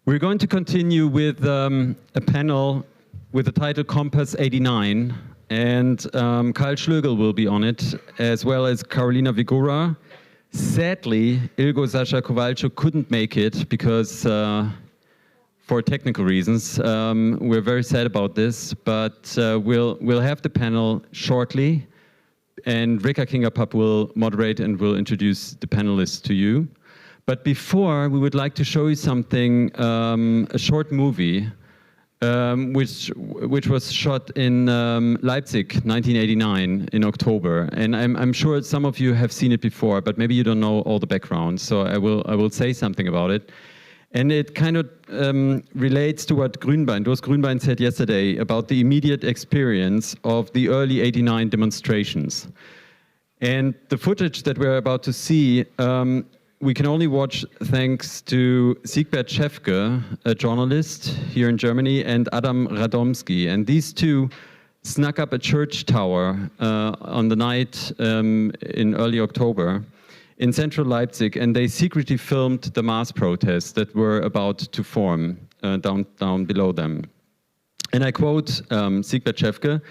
We're going to continue with a panel with the title Compass 89, and Karl Schlögel will be on it, as well as Karolina Wigura. Sadly, Ilgo Sasha Kowalczuk couldn't make it because for technical reasons. We're very sad about this, but we'll have the panel shortly, and Réka Kinga Papp will moderate and will introduce the panelists to you. But before, we would like to show you something, a short movie, which was shot in Leipzig, 1989, in October. And I'm sure some of you have seen it before, but maybe you don't know all the background. So I will say something about it. And it kind of relates to what Doris Grünbein said yesterday about the immediate experience of the early '89 demonstrations. And the footage that we're about to see, we can only watch thanks to Siegbert Schäfke, a journalist here in Germany, and Adam Radomski. And these two snuck up a church tower on the night in early October in central Leipzig, and they secretly filmed the mass protests that were about to form down below them. And I quote Siegbert Schäfke.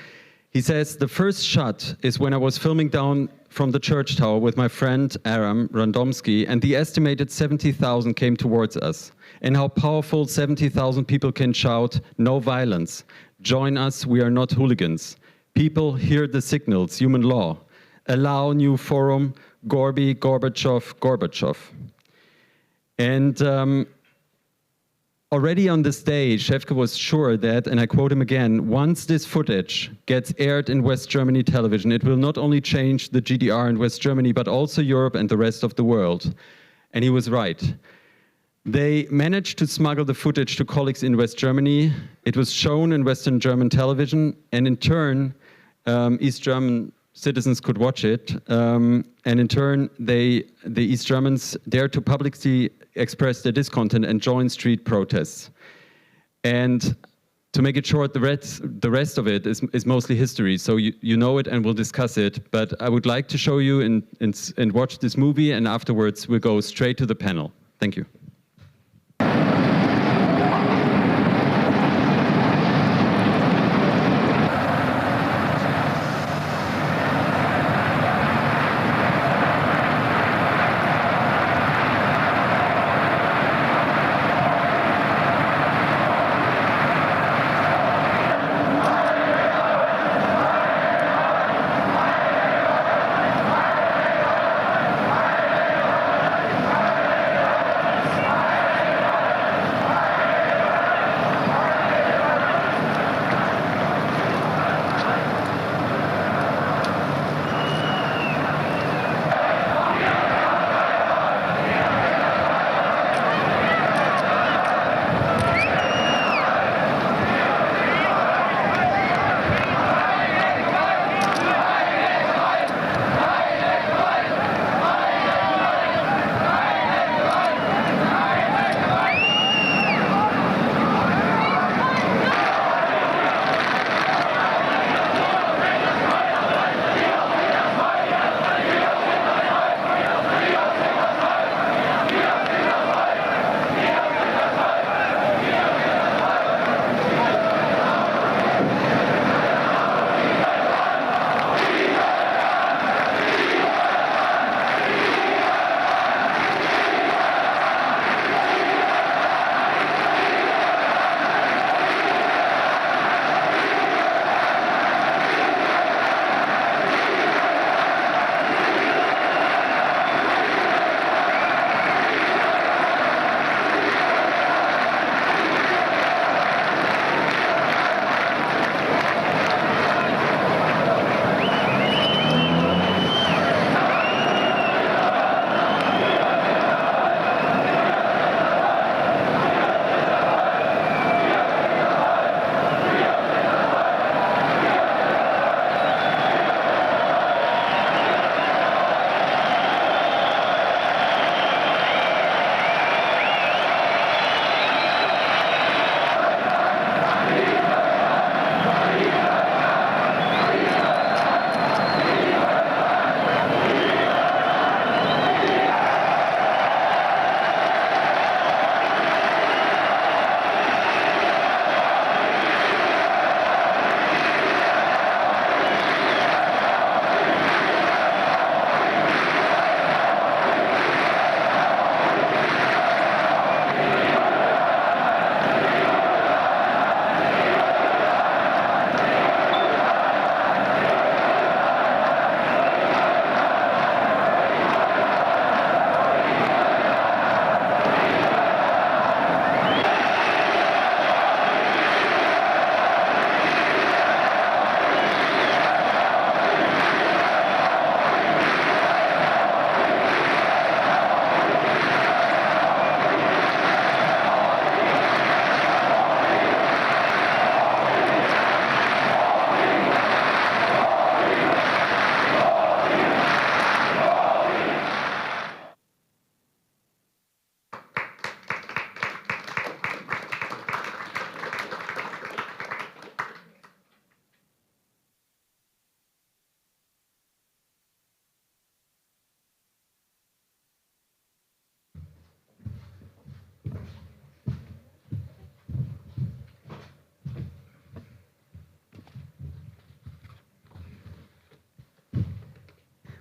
He says, "The first shot is when I was filming down from the church tower with my friend Aram Randomski, and the estimated 70,000 came towards us. And how powerful 70,000 people can shout, 'No violence. Join us, we are not hooligans.' People hear the signals, human law. Allow new forum, Gorby, Gorbachev, Gorbachev." And already on this day, Schäfke was sure that, and I quote him again, "Once this footage gets aired in West Germany television, it will not only change the GDR and West Germany, but also Europe and the rest of the world." And he was right. They managed to smuggle the footage to colleagues in West Germany. It was shown in Western German television, and in turn, East German citizens could watch it. And in turn, the East Germans dared to publicly express their discontent and join street protests. And to make it short, the rest of it is mostly history. So you know it and we'll discuss it. But I would like to show you and watch this movie, and afterwards we'll go straight to the panel. Thank you.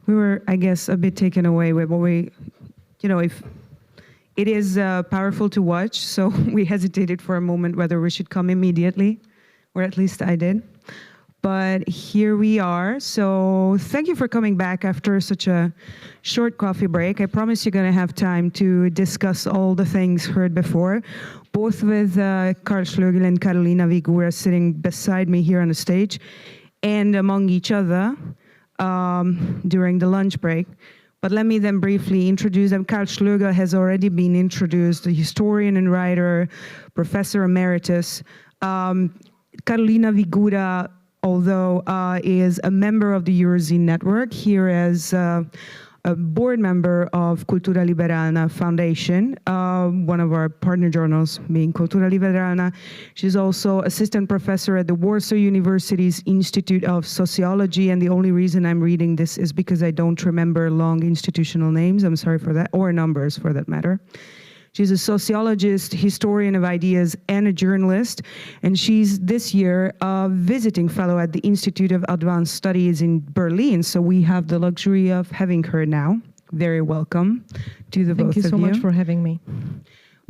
we were, I guess, a bit taken away with what we, if it is powerful to watch, so we hesitated for a moment whether we should come immediately, or at least I did. But here we are. So thank you for coming back after such a short coffee break. I promise you're going to have time to discuss all the things heard before, both with Karl Schlögel and Karolina Wigura sitting beside me here on the stage, and among each other during the lunch break. But let me then briefly introduce them. Karl Schlögel has already been introduced, the historian and writer, professor emeritus. Karolina Wigura, although is a member of the Eurozine network, here as a board member of Cultura Liberalna Foundation, one of our partner journals being Cultura Liberalna. She's also assistant professor at the Warsaw University's Institute of Sociology, and the only reason I'm reading this is because I don't remember long institutional names, I'm sorry for that, or numbers for that matter. She's a sociologist, historian of ideas, and a journalist. And she's this year a visiting fellow at the Institute of Advanced Studies in Berlin. So we have the luxury of having her now. Very welcome to the both of you. Thank you so much for having me.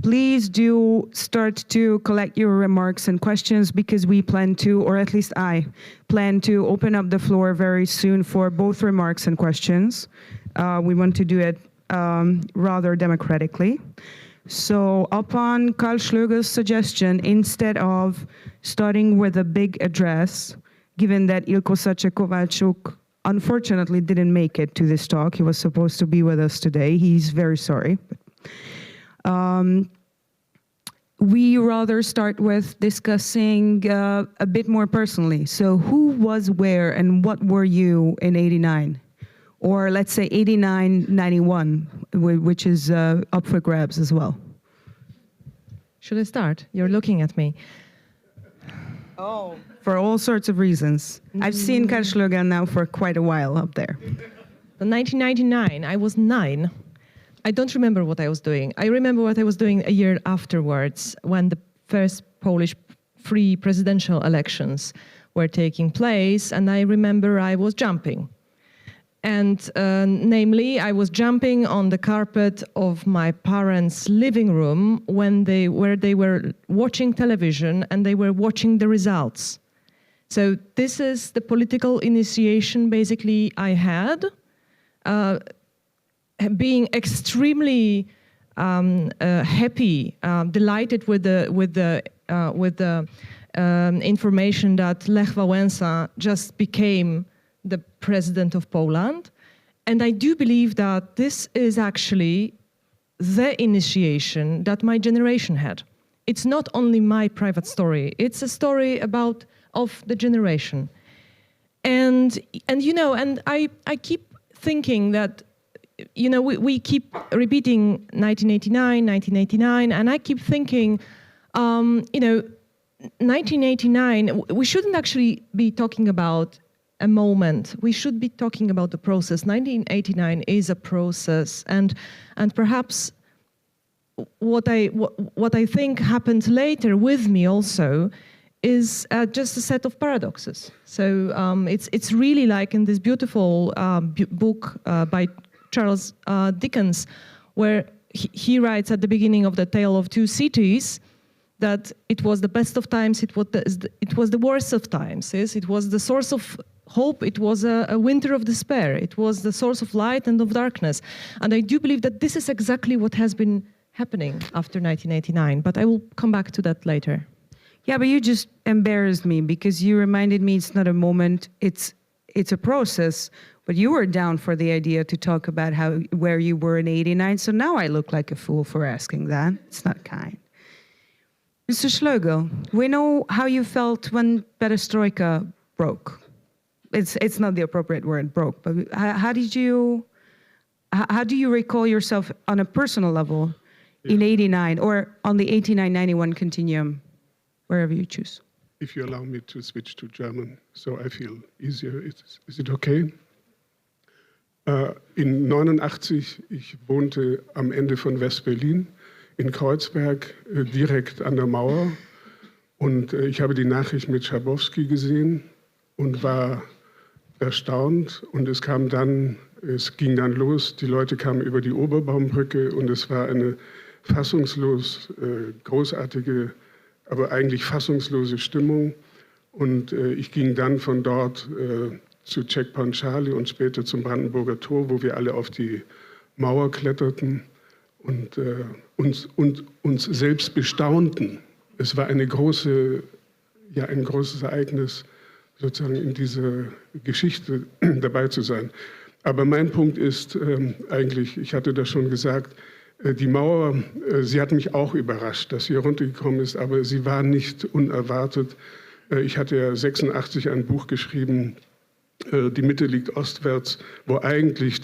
Please do start to collect your remarks and questions, because we plan to, or at least I plan to, open up the floor very soon for both remarks and questions. We want to do it rather democratically. So upon Karl Schlögel's suggestion, instead of starting with a big address, given that Ilko Sacha-Kovalchuk unfortunately didn't make it to this talk, he was supposed to be with us today, he's very sorry. We rather start with discussing a bit more personally. So who was where and what were you in '89? Or let's say 89, 91, which is up for grabs as well. Should I start? You're looking at me. Oh. For all sorts of reasons. I've seen Karl Schlögel now for quite a while up there. In 1999, I was 9. I don't remember what I was doing. I remember what I was doing a year afterwards, when the first Polish free presidential elections were taking place, and I remember I was jumping. And namely, I was jumping on the carpet of my parents' living room where they were watching television and they were watching the results. So this is the political initiation basically I had, being extremely happy, delighted with the information that Lech Wałęsa just became the president of Poland. And I do believe that this is actually the initiation that my generation had. It's not only my private story, it's a story of the generation. And I keep thinking that, we keep repeating 1989, and I keep thinking, 1989, we shouldn't actually be talking about a moment. We should be talking about the process. 1989 is a process, and perhaps what I think happened later with me also is just a set of paradoxes. So it's really like in this beautiful book by Charles Dickens, where he writes at the beginning of The Tale of Two Cities that it was the best of times, it was the worst of times. Yes? It was the source of hope, it was a winter of despair, it was the source of light and of darkness. And I do believe that this is exactly what has been happening after 1989, but I will come back to that later. Yeah, but you just embarrassed me, because you reminded me it's not a moment, it's a process, but you were down for the idea to talk about where you were in '89, so now I look like a fool for asking that. It's not kind. Mr. Schlögel, we know how you felt when perestroika broke. It's not the appropriate word, broke, but how do you recall yourself on a personal level in '89 or on the '89-'91 continuum, wherever you choose? If you allow me to switch to German, so I feel easier. Is it okay? In 89, ich wohnte am Ende von West-Berlin in Kreuzberg, direkt an der Mauer. Und ich habe die Nachricht mit Schabowski gesehen und war erstaunt und es ging dann los, die Leute kamen über die Oberbaumbrücke und es war eine fassungslos großartige, aber eigentlich fassungslose Stimmung. Und ich ging dann von dort zu Checkpoint Charlie und später zum Brandenburger Tor, wo wir alle auf die Mauer kletterten und uns selbst bestaunten. Es war ein großes Ereignis, sozusagen in dieser Geschichte dabei zu sein. Aber mein Punkt ist eigentlich, ich hatte das schon gesagt, die Mauer, sie hat mich auch überrascht, dass sie heruntergekommen ist, aber sie war nicht unerwartet. Ich hatte ja 86 ein Buch geschrieben, Die Mitte liegt ostwärts, wo eigentlich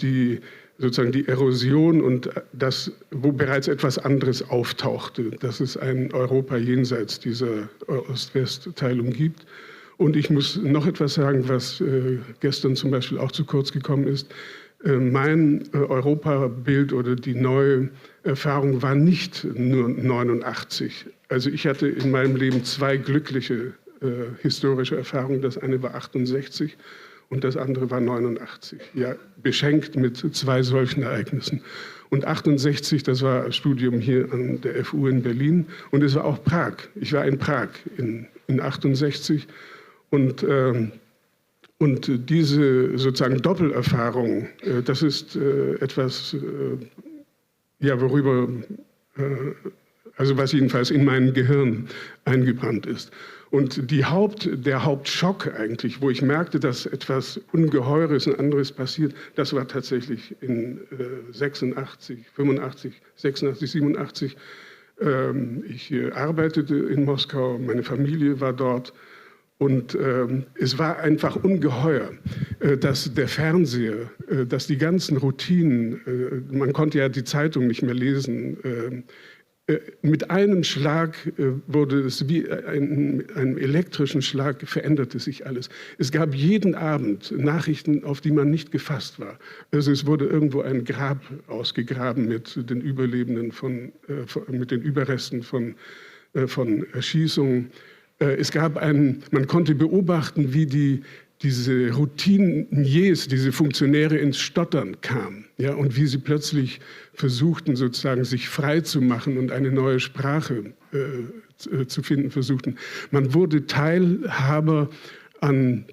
sozusagen die Erosion und das, wo bereits etwas anderes auftauchte, dass es ein Europa jenseits dieser Ost-West-Teilung gibt. Und ich muss noch etwas sagen, was gestern zum Beispiel auch zu kurz gekommen ist. Mein Europabild oder die neue Erfahrung war nicht nur 89. Also ich hatte in meinem Leben 2 glückliche historische Erfahrungen. Das eine war 68 und das andere war 89. Ja, beschenkt mit 2 solchen Ereignissen. Und 68, das war Studium hier an der FU in Berlin und es war auch Prag. Ich war in Prag in 68 und diese sozusagen Doppelerfahrung, das ist etwas, worüber, also was jedenfalls in meinem Gehirn eingebrannt ist. Und der Hauptschock eigentlich, wo ich merkte, dass etwas Ungeheures und anderes passiert, das war tatsächlich in 86, 87. Ich arbeitete in Moskau, meine Familie war dort. Und es war einfach ungeheuer, dass der Fernseher, dass die ganzen Routinen, man konnte ja die Zeitung nicht mehr lesen, mit einem Schlag wurde es wie einem elektrischen Schlag, veränderte sich alles. Es gab jeden Abend Nachrichten, auf die man nicht gefasst war. Also es wurde irgendwo ein Grab ausgegraben mit den Überlebenden mit den Überresten von Erschießungen. Man konnte beobachten, wie diese Routiniers, diese Funktionäre ins Stottern kamen, ja, und wie sie plötzlich versuchten, sozusagen sich frei zu machen und eine neue Sprache zu finden versuchten. Man wurde Teilhaber an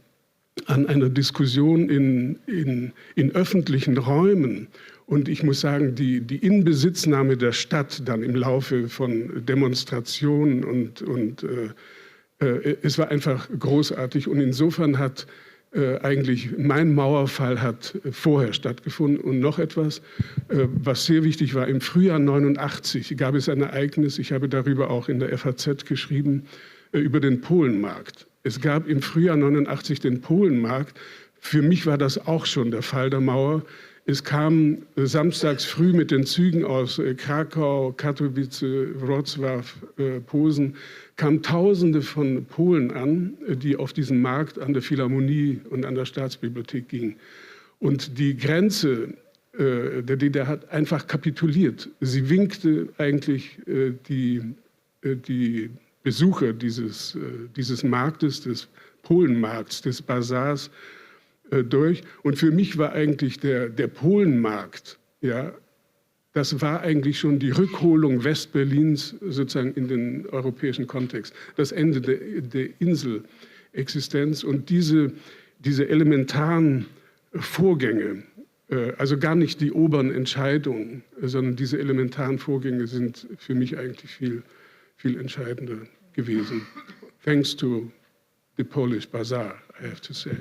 einer Diskussion in öffentlichen Räumen. Und ich muss sagen, die Inbesitznahme der Stadt dann im Laufe von Demonstrationen und es war einfach großartig und insofern hat eigentlich mein Mauerfall hat vorher stattgefunden. Und noch etwas, was sehr wichtig war, im Frühjahr 89 gab es ein Ereignis, ich habe darüber auch in der FAZ geschrieben, über den Polenmarkt. Es gab im Frühjahr 89 den Polenmarkt. Für mich war das auch schon der Fall der Mauer. Es kam samstags früh mit den Zügen aus Krakau, Katowice, Wrocław, Posen, kamen Tausende von Polen an, die auf diesen Markt an der Philharmonie und an der Staatsbibliothek gingen. Und die Grenze der DDR hat einfach kapituliert. Sie winkte eigentlich die Besucher dieses Marktes, des Polenmarkts, des Bazars, durch. Und für mich war eigentlich der Polenmarkt, ja, das war eigentlich schon die Rückholung Westberlins sozusagen in den europäischen Kontext, das Ende der Inselexistenz und diese elementaren Vorgänge, also gar nicht die oberen Entscheidungen, sondern diese elementaren Vorgänge sind für mich eigentlich viel, viel entscheidender gewesen. Thanks to the Polish Bazaar, I have to say.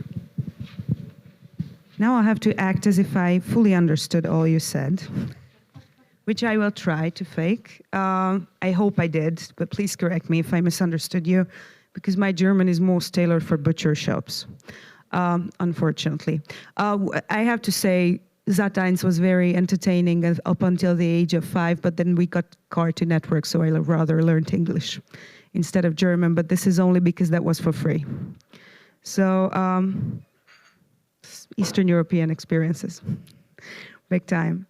Now I have to act as if I fully understood all you said, which I will try to fake. I hope I did, but please correct me if I misunderstood you, because my German is most tailored for butcher shops, unfortunately. I have to say, Sat.1 was very entertaining up until the age of 5, but then we got Cartoon Network, so I rather learned English instead of German, but this is only because that was for free. So, Eastern European experiences, big time.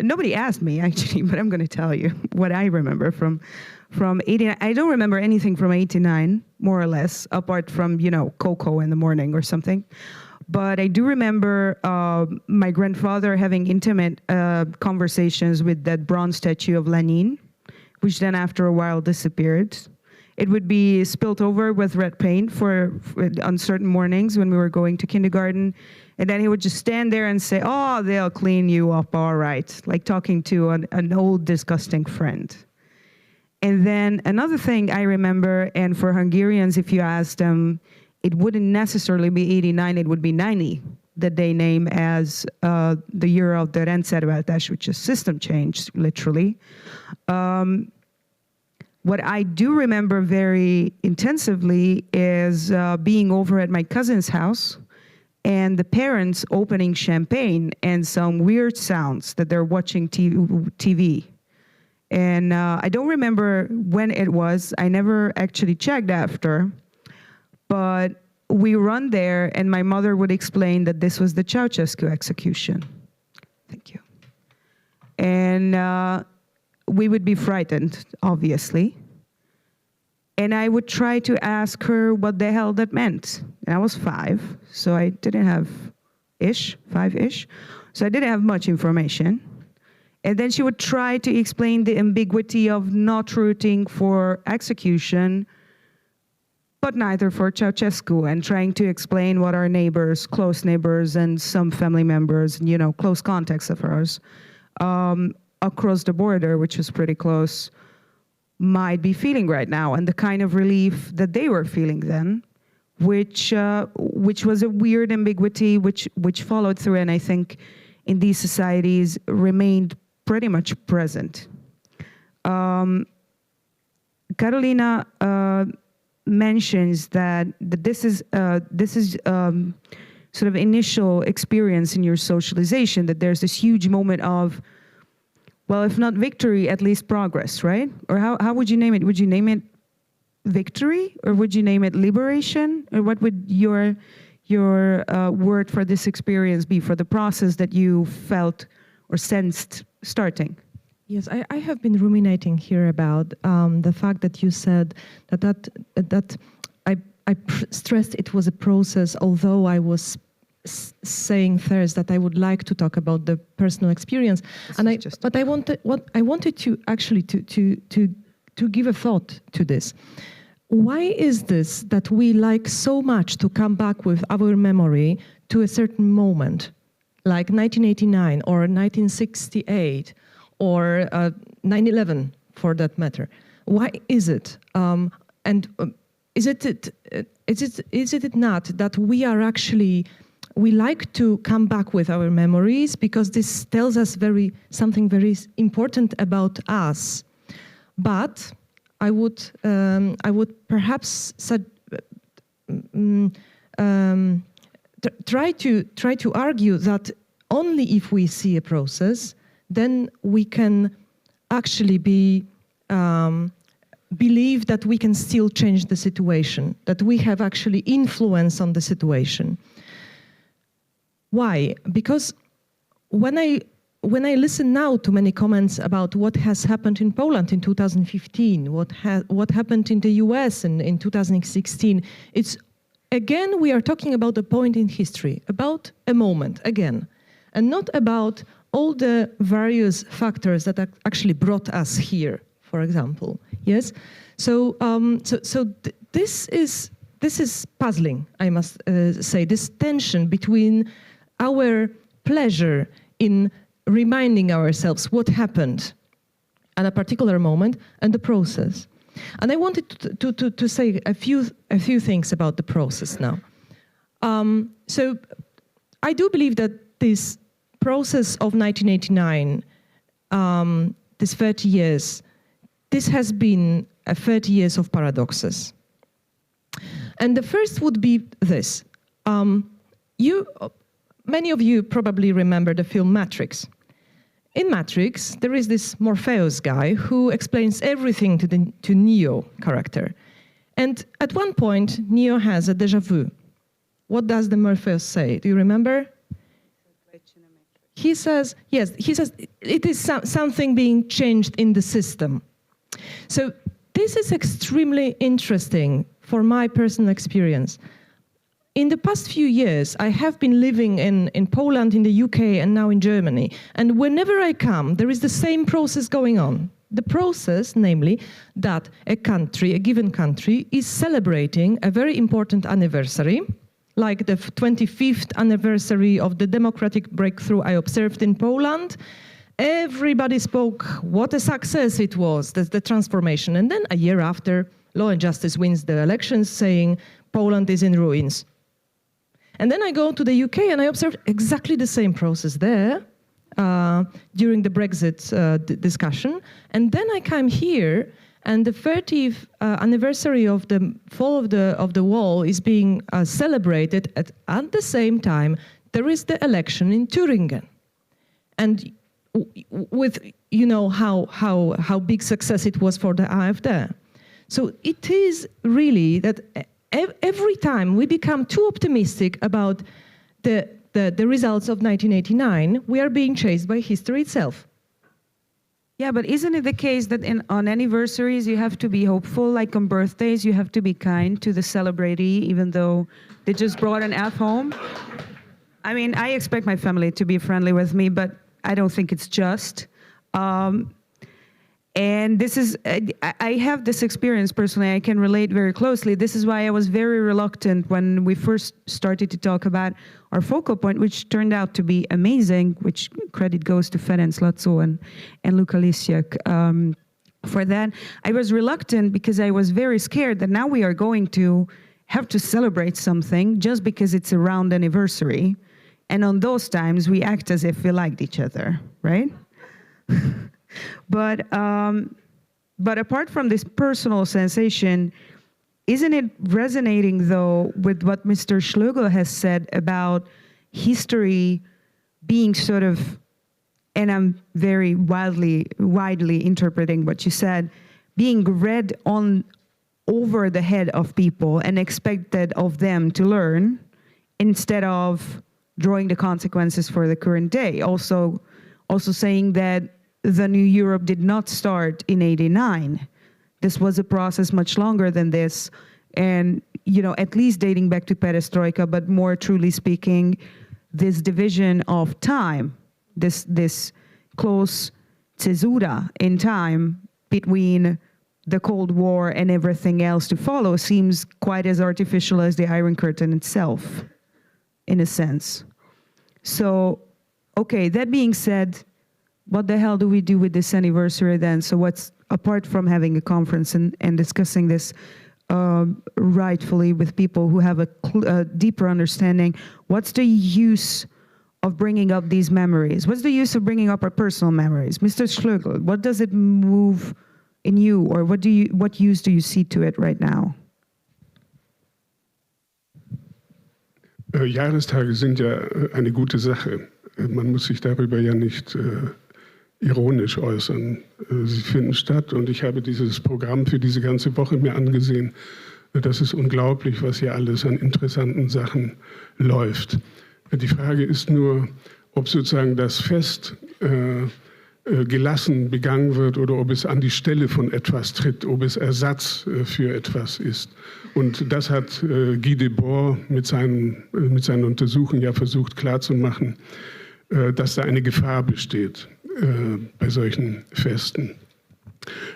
Nobody asked me actually, but I'm going to tell you what I remember from 89. I don't remember anything from 89, more or less, apart from, Cocoa in the morning or something. But I do remember my grandfather having intimate conversations with that bronze statue of Lenin, which then after a while disappeared. It would be spilt over with red paint on certain mornings when we were going to kindergarten. And then he would just stand there and say, "Oh, they'll clean you up, all right," like talking to an old, disgusting friend. And then another thing I remember, and for Hungarians, if you ask them, it wouldn't necessarily be 89, it would be 90, that they name as the year of the rendszerváltás, which is system change, literally. What I do remember very intensively is being over at my cousin's house and the parents opening champagne and some weird sounds that they're watching TV. And I don't remember when it was. I never actually checked after. But we run there and my mother would explain that this was the Ceausescu execution. Thank you. And we would be frightened, obviously. And I would try to ask her what the hell that meant. And I was 5, so I didn't have 5-ish. So I didn't have much information. And then she would try to explain the ambiguity of not rooting for execution, but neither for Ceausescu, and trying to explain what our neighbors, close neighbors, and some family members, close contacts of hers, across the border, which was pretty close, might be feeling right now, and the kind of relief that they were feeling then, which was a weird ambiguity which followed through, and I think in these societies remained pretty much present. Karolina mentions that this is sort of initial experience in your socialization, that there's this huge moment of, well, if not victory, at least progress, right? Or how would you name it? Would you name it victory, or would you name it liberation? Or what would your word for this experience be, for the process that you felt or sensed starting? Yes, I have been ruminating here about the fact that you said that I stressed it was a process, although I was saying first that I would like to talk about the personal experience, but I wanted to actually to give a thought to this. Why is this that we like so much to come back with our memory to a certain moment, like 1989 or 1968 or 9/11 for that matter? Why is it? Is it not that we like to come back with our memories because this tells us something very important about us? But I would perhaps try to argue that only if we see a process, then we can actually believe that we can still change the situation, that we have actually influence on the situation. Why? Because when I listen now to many comments about what has happened in Poland in 2015, what happened in the US in 2016, it's again we are talking about a point in history, about a moment again, and not about all the various factors that actually brought us here, for example. Yes, so this is puzzling, I must say. This tension between our pleasure in reminding ourselves what happened at a particular moment and the process. And I wanted to say a few things about the process now. So I do believe that this process of 1989, this 30 years, this has been 30 years of paradoxes. And the first would be this. Many of you probably remember the film Matrix. In Matrix, there is this Morpheus guy who explains everything to Neo character. And at one point, Neo has a déjà vu. What does the Morpheus say? Do you remember? He says, yes, it is something being changed in the system. So this is extremely interesting for my personal experience. in the past few years, I have been living in Poland, in the UK, and now in Germany. And whenever I come, there is the same process going on. The process, namely, that a given country, is celebrating a very important anniversary, like the 25th anniversary of the democratic breakthrough I observed in Poland. Everybody spoke what a success it was, the transformation. And then a year after, Law and Justice wins the elections, saying Poland is in ruins. And then I go to the UK and I observed exactly the same process there during the Brexit discussion. And then I come here, and the 30th anniversary of the fall of the wall is being celebrated at the same time. There is the election in Thuringen, and with how big success it was for the AfD. So it is really that every time we become too optimistic about the results of 1989, we are being chased by history itself. Yeah, but isn't it the case that on anniversaries you have to be hopeful, like on birthdays you have to be kind to the celebratee, even though they just brought an F home? I mean, I expect my family to be friendly with me, but I don't think it's just. And this is, I have this experience personally, I can relate very closely. This is why I was very reluctant when we first started to talk about our focal point, which turned out to be amazing, which credit goes to Ferenc Laco and Luka Lisiak for that. I was reluctant because I was very scared that now we are going to have to celebrate something just because it's a round anniversary. And on those times, we act as if we liked each other, right? But apart from this personal sensation, isn't it resonating, though, with what Mr. Schlögel has said about history being sort of, and I'm very widely interpreting what you said, being read over the head of people and expected of them to learn instead of drawing the consequences for the current day. Also saying that the new Europe did not start in '89. This was a process much longer than this, and at least dating back to Perestroika, but more truly speaking, this division of time, this close cesura in time between the Cold War and everything else to follow seems quite as artificial as the Iron Curtain itself, in a sense. So, okay, that being said, what the hell do we do with this anniversary then? So what's, apart from having a conference and discussing this rightfully with people who have a deeper understanding, what's the use of bringing up these memories? What's the use of bringing up our personal memories? Mr. Schlögel, what does it move in you, or what use do you see to it right now? Jahrestage sind ja eine gute Sache. Man muss sich darüber ja nicht ironisch äußern. Sie finden statt und ich habe dieses Programm für diese ganze Woche mir angesehen. Das ist unglaublich, was hier alles an interessanten Sachen läuft. Die Frage ist nur, ob sozusagen das Fest gelassen begangen wird oder ob es an die Stelle von etwas tritt, ob es Ersatz für etwas ist. Und das hat Guy Debord mit seinen Untersuchungen ja versucht klarzumachen, dass da eine Gefahr besteht bei solchen Festen.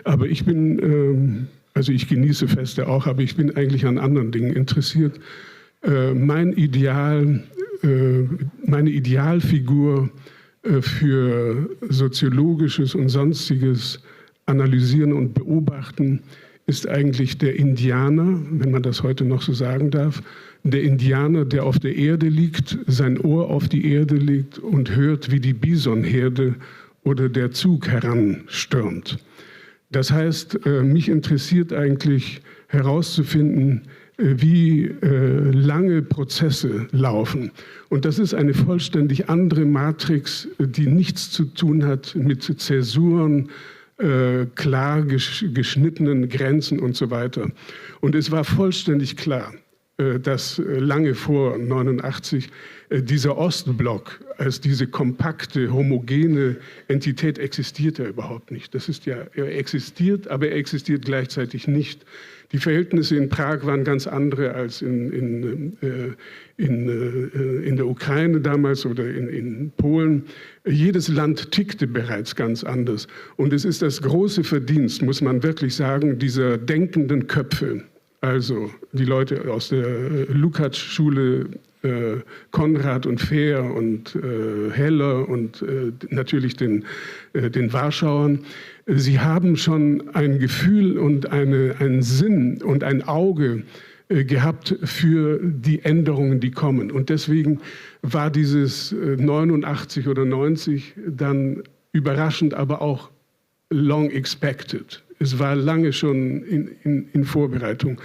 Aber ich bin, also ich genieße Feste auch, aber ich bin eigentlich an anderen Dingen interessiert. Meine Idealfigur für soziologisches und sonstiges Analysieren und Beobachten ist eigentlich der Indianer, wenn man das heute noch so sagen darf, der Indianer, der auf der Erde liegt, sein Ohr auf die Erde legt und hört, wie die Bisonherde oder der Zug heranstürmt. Das heißt, mich interessiert eigentlich herauszufinden, wie lange Prozesse laufen. Und das ist eine vollständig andere Matrix, die nichts zu tun hat mit Zäsuren, klar geschnittenen Grenzen und so weiter. Und es war vollständig klar, dass lange vor 89 dieser Ostblock als diese kompakte, homogene Entität existiert ja überhaupt nicht. Das ist ja, er existiert, aber er existiert gleichzeitig nicht. Die Verhältnisse in Prag waren ganz andere als in der Ukraine damals oder in Polen. Jedes Land tickte bereits ganz anders. Und es ist das große Verdienst, muss man wirklich sagen, dieser denkenden Köpfe. Also die Leute aus der Lukács-Schule, Konrad und Fehr und Heller und natürlich den Warschauern. Sie haben schon ein Gefühl und einen Sinn und ein Auge gehabt für die Änderungen, die kommen. Und deswegen war dieses 89 oder 90 dann überraschend, aber auch long expected. Es war lange schon in Vorbereitung.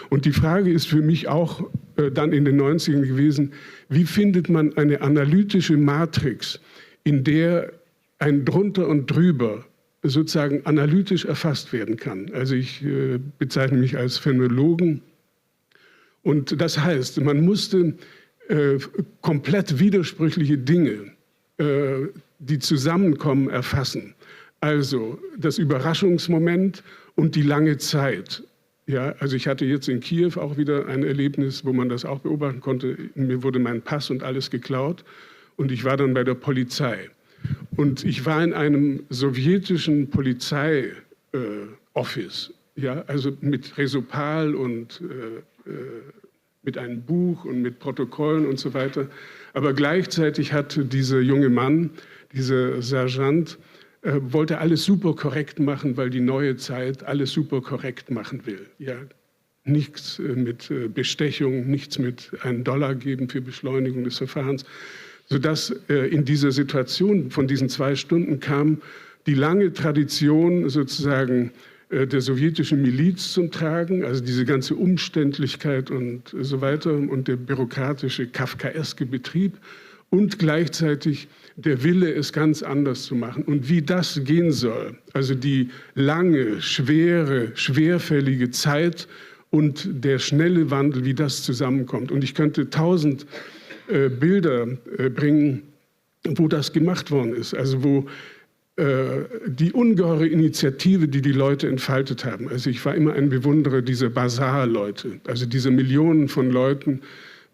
Und die Frage ist für mich auch dann in den 90ern gewesen, wie findet man eine analytische Matrix, in der ein Drunter und Drüber sozusagen analytisch erfasst werden kann. Also ich bezeichne mich als Phänomenologen. Und das heißt, man musste komplett widersprüchliche Dinge, die zusammenkommen, erfassen. Also das Überraschungsmoment und die lange Zeit. Ja, also ich hatte jetzt in Kiew auch wieder ein Erlebnis, wo man das auch beobachten konnte. Mir wurde mein Pass und alles geklaut und ich war dann bei der Polizei. Und ich war in einem sowjetischen Polizei-Office, ja, also mit Resopal und mit einem Buch und mit Protokollen und so weiter. Aber gleichzeitig hatte dieser junge Mann, dieser Sergeant, wollte alles super korrekt machen, weil die neue Zeit alles super korrekt machen will. Ja, nichts mit Bestechung, nichts mit $1 geben für Beschleunigung des Verfahrens, sodass in dieser Situation von diesen 2 Stunden kam die lange Tradition sozusagen der sowjetischen Miliz zum Tragen, also diese ganze Umständlichkeit und so weiter und der bürokratische, kafkaeske Betrieb und gleichzeitig der Wille, es ganz anders zu machen. Und wie das gehen soll, also die lange, schwere, schwerfällige Zeit und der schnelle Wandel, wie das zusammenkommt. Und ich könnte 1000 Bilder bringen, wo das gemacht worden ist, also wo die ungeheure Initiative, die die Leute entfaltet haben. Also ich war immer ein Bewunderer dieser Basar-Leute, also diese Millionen von Leuten,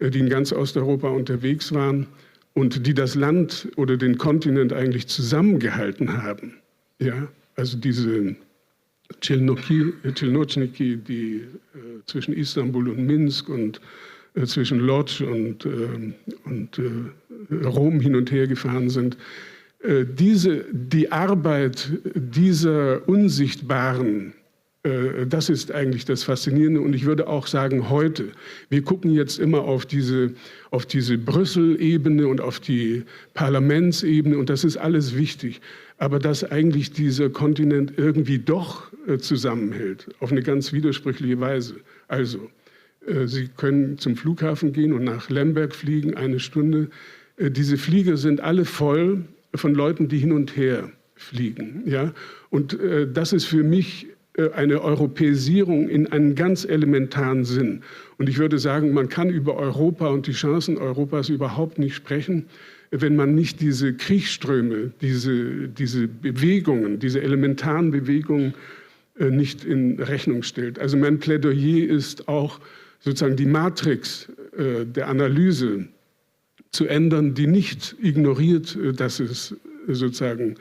die in ganz Osteuropa unterwegs waren und die das Land oder den Kontinent eigentlich zusammengehalten haben. Ja, also diese Tschilnochniki, die zwischen Istanbul und Minsk und zwischen Lodz und Rom hin und her gefahren sind. Die Arbeit dieser Unsichtbaren, das ist eigentlich das Faszinierende. Und ich würde auch sagen, heute, wir gucken jetzt immer auf diese Brüssel-Ebene und auf die Parlamentsebene und das ist alles wichtig. Aber dass eigentlich dieser Kontinent irgendwie doch zusammenhält, auf eine ganz widersprüchliche Weise. Also, Sie können zum Flughafen gehen und nach Lemberg fliegen, 1 Stunde. Diese Flieger sind alle voll von Leuten, die hin und her fliegen. Ja? Und das ist für mich eine Europäisierung in einem ganz elementaren Sinn. Und ich würde sagen, man kann über Europa und die Chancen Europas überhaupt nicht sprechen, wenn man nicht diese Kriegsströme, diese Bewegungen, diese elementaren Bewegungen nicht in Rechnung stellt. Also mein Plädoyer ist auch sozusagen die Matrix der Analyse zu ändern, die nicht ignoriert, dass es sozusagen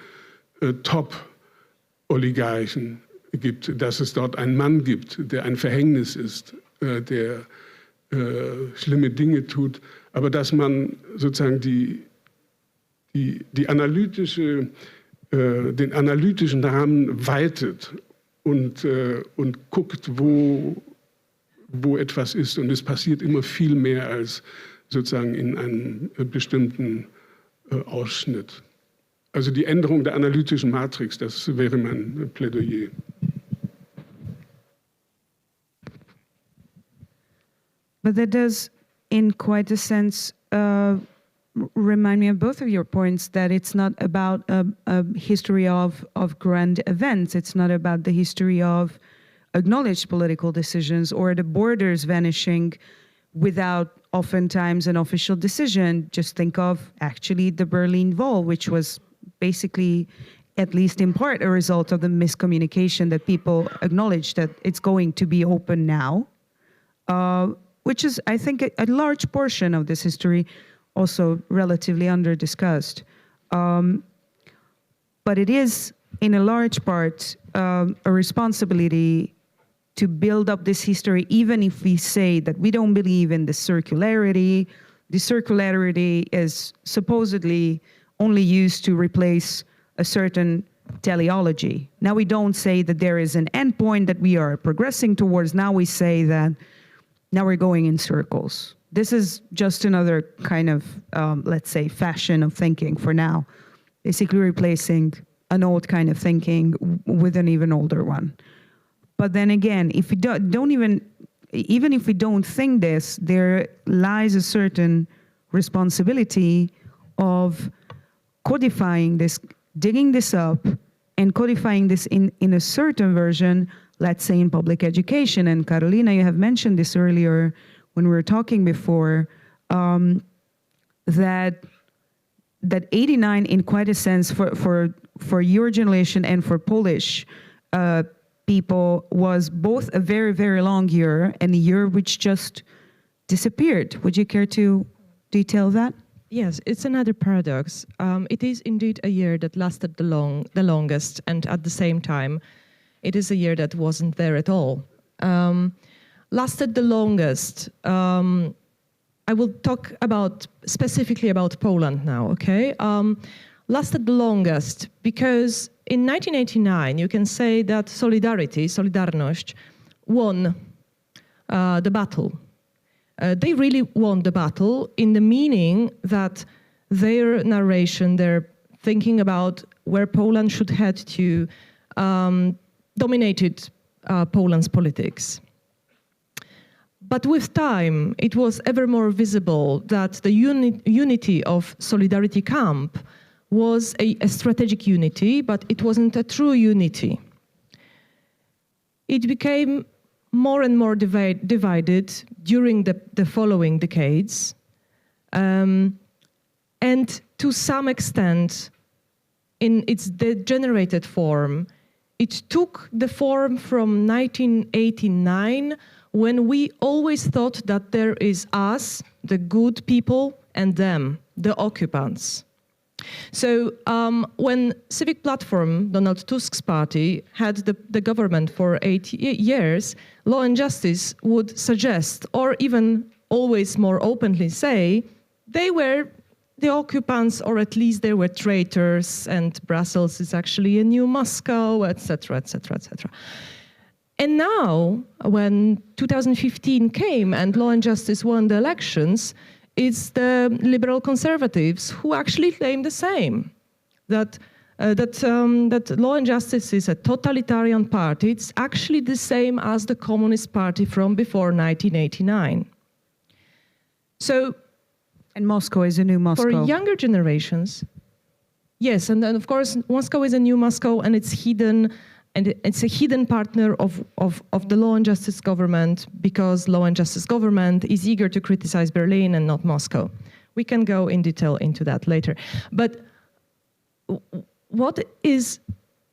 Top-Oligarchen gibt, dass es dort einen Mann gibt, der ein Verhängnis ist, der schlimme Dinge tut, aber dass man sozusagen den analytischen Rahmen weitet und guckt, wo etwas ist. Und es passiert immer viel mehr als sozusagen in einem bestimmten Ausschnitt. Also die Änderung der analytischen Matrix, das wäre mein Plädoyer. But that does, in quite a sense, remind me of both of your points, that it's not about a history of grand events. It's not about the history of acknowledged political decisions or the borders vanishing without oftentimes an official decision. Just think of actually the Berlin Wall, which was basically, at least in part, a result of the miscommunication that people acknowledge that it's going to be open now, which is, I think, a large portion of this history, also relatively under-discussed. But it is, in a large part, a responsibility to build up this history, even if we say that we don't believe in the circularity. The circularity is supposedly only used to replace a certain teleology. Now we don't say that there is an endpoint that we are progressing towards. Now we say that now we're going in circles. This is just another kind of, let's say, fashion of thinking for now, basically replacing an old kind of thinking with an even older one. But then again, if we even if we don't think this, there lies a certain responsibility of codifying this, digging this up, and codifying this in a certain version, let's say in public education. And Karolina, you have mentioned this earlier when we were talking before, that 89, in quite a sense, for your generation and for Polish people, was both a very, very long year and a year which just disappeared. Would you care to detail that? Yes, it's another paradox. It is indeed a year that lasted the longest, and at the same time, it is a year that wasn't there at all. Lasted the longest. I will talk specifically about Poland now, okay? Lasted the longest because in 1989, you can say that Solidarność, won the battle. They really won the battle in the meaning that their narration, their thinking about where Poland should head to, dominated Poland's politics. But with time, it was ever more visible that the unity of Solidarity camp was a strategic unity, but it wasn't a true unity. It became more and more divided during the following decades. And to some extent, in its degenerated form, it took the form from 1989, when we always thought that there is us, the good people, and them, the occupants. So when Civic Platform, Donald Tusk's party, had the government for 8 years, Law and Justice would suggest, or even always more openly say, they were the occupants, or at least they were traitors, and Brussels is actually a new Moscow, etc., etc., etc. And now, when 2015 came and Law and Justice won the elections, it's the liberal conservatives who actually claim the same, that Law and Justice is a totalitarian party. It's actually the same as the Communist Party from before 1989. So, and Moscow is a new Moscow. For younger generations, yes, and then of course Moscow is a new Moscow, and it's hidden. And it's a hidden partner of the Law and Justice government, because Law and Justice government is eager to criticize Berlin and not Moscow. We can go in detail into that later. But what is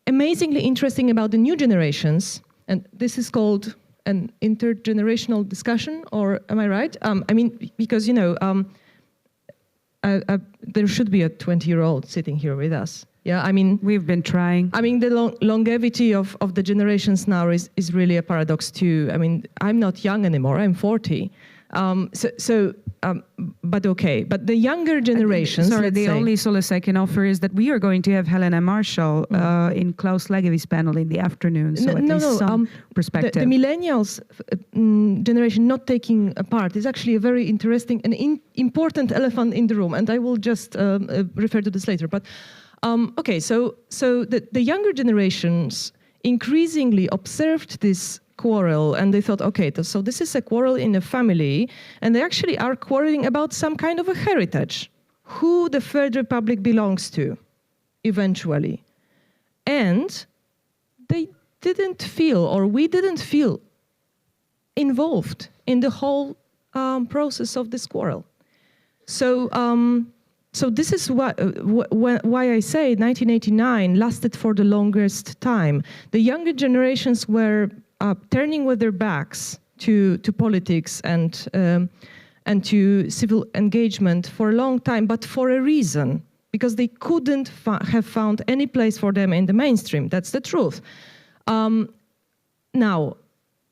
amazingly interesting about the new generations, and this is called an intergenerational discussion, or am I right? I mean, because, you know, there should be a 20-year-old sitting here with us. Yeah, I mean, we've been trying. I mean, the longevity of the generations now is really a paradox too. I mean, I'm not young anymore. I'm 40. But okay. But the younger generations. Sorry, the only solace I can offer is that we are going to have Helena Marshall in Klaus Legewi's panel in the afternoon. So at least some perspective. The millennials generation not taking a part is actually a very interesting and important elephant in the room. And I will just refer to this later. But okay, so the younger generations increasingly observed this quarrel, and they thought, okay, so this is a quarrel in a family, and they actually are quarreling about some kind of a heritage, who the Third Republic belongs to, eventually. And they didn't feel, or we didn't feel, involved in the whole process of this quarrel. So this is why I say 1989 lasted for the longest time. The younger generations were turning with their backs to politics and to civil engagement for a long time, but for a reason, because they couldn't have found any place for them in the mainstream. That's the truth. Now,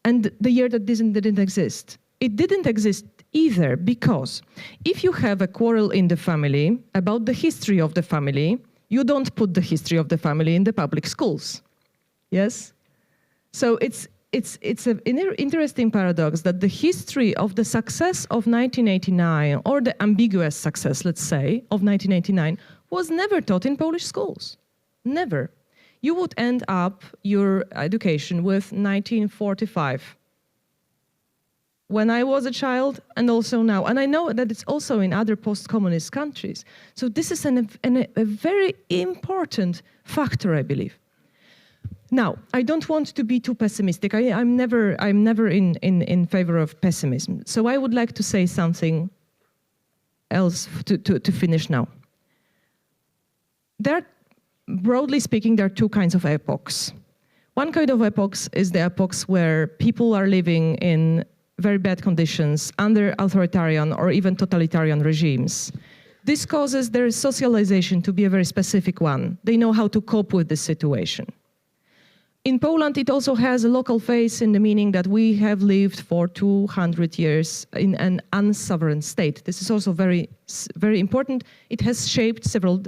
and the year that didn't exist. It didn't exist either because if you have a quarrel in the family about the history of the family, you don't put the history of the family in the public schools. Yes? So it's an interesting paradox that the history of the success of 1989, or the ambiguous success, let's say, of 1989, was never taught in Polish schools. Never. You would end up your education with 1945. When I was a child, and also now. And I know that it's also in other post-communist countries. So this is a very important factor, I believe. Now, I don't want to be too pessimistic. I'm never in favor of pessimism. So I would like to say something else to finish now. Broadly speaking, there are two kinds of epochs. One kind of epochs is the epochs where people are living in very bad conditions under authoritarian or even totalitarian regimes. This causes their socialization to be a very specific one. They know how to cope with this situation. In Poland, it also has a local phase in the meaning that we have lived for 200 years in an unsovereign state. This is also very, very important. It has shaped several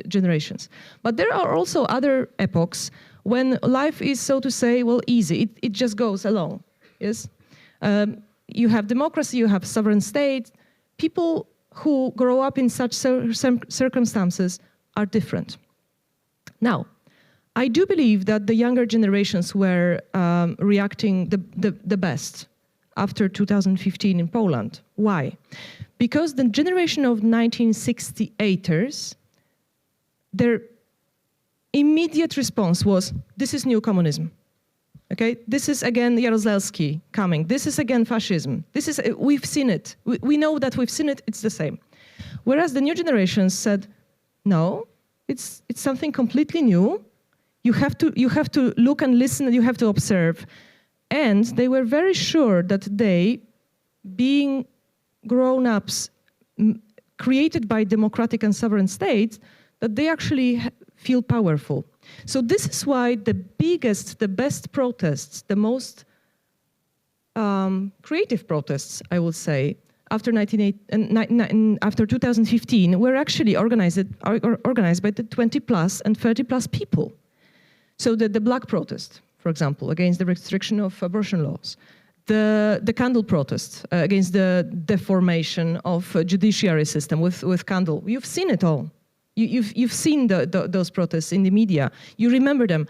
generations. But there are also other epochs when life is, so to say, well, easy. It just goes along. Yes, you have democracy, you have sovereign state. People who grow up in such circumstances are different. Now, I do believe that the younger generations were reacting the best after 2015 in Poland. Why? Because the generation of 1968ers, their immediate response was, this is new communism. Okay, this is again Jaruzelski coming. This is again fascism. This is, we've seen it. We know that we've seen it, it's the same. Whereas the new generations said, no, it's something completely new. You have to look and listen, and you have to observe. And they were very sure that they, being grown-ups created by democratic and sovereign states, that they actually feel powerful. So this is why the biggest, the best protests, the most creative protests, I would say, after 2015 were actually organized by the 20+ and 30+ people. So the black protest, for example, against the restriction of abortion laws, the candle protest against the deformation of a judiciary system with candle. You've seen it all. You've seen those protests in the media. You remember them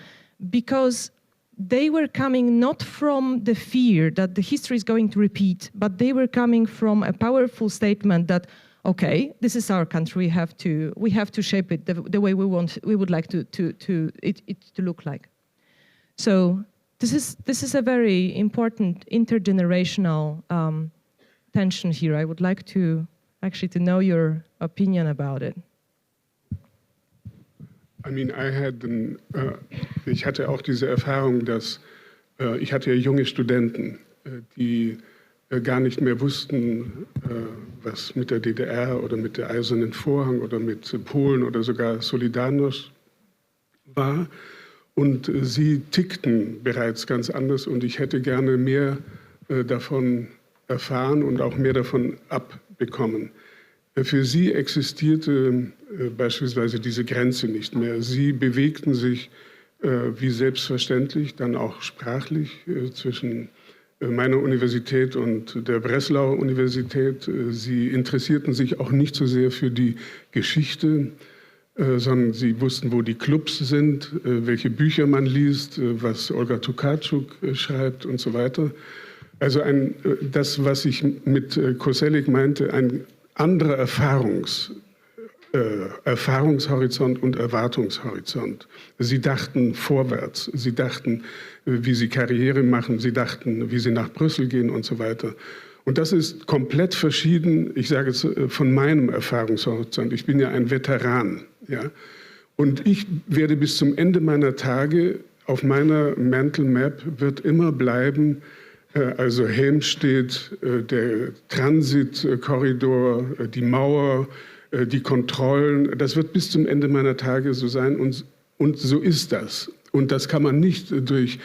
because they were coming not from the fear that the history is going to repeat, but they were coming from a powerful statement that, okay, this is our country. We have to shape it the way we would like it to look like. So this is a very important intergenerational tension here. I would like to know your opinion about it. I mean, ich hatte auch diese Erfahrung, dass ich hatte ja junge Studenten, die gar nicht mehr wussten, was mit der DDR oder mit der Eisernen Vorhang oder mit Polen oder sogar Solidarność war. Und sie tickten bereits ganz anders und ich hätte gerne mehr davon erfahren und auch mehr davon abbekommen. Für sie existierte beispielsweise diese Grenze nicht mehr. Sie bewegten sich wie selbstverständlich, dann auch sprachlich zwischen meiner Universität und der Breslauer Universität. Sie interessierten sich auch nicht so sehr für die Geschichte, sondern sie wussten, wo die Clubs sind, welche Bücher man liest, was Olga Tokarczuk schreibt und so weiter. Also das, was ich mit Koselleck meinte, ein anderer Erfahrungshorizont und Erwartungshorizont. Sie dachten vorwärts, sie dachten, wie sie Karriere machen, sie dachten, wie sie nach Brüssel gehen und so weiter. Und das ist komplett verschieden, ich sage es von meinem Erfahrungshorizont. Ich bin ja ein Veteran. Ja? Und ich werde bis zum Ende meiner Tage auf meiner Mental Map wird immer bleiben, also Helmstedt, der Transitkorridor, die Mauer, die Kontrollen. Das wird bis zum Ende meiner Tage so sein und so ist das. Und das kann man nicht durch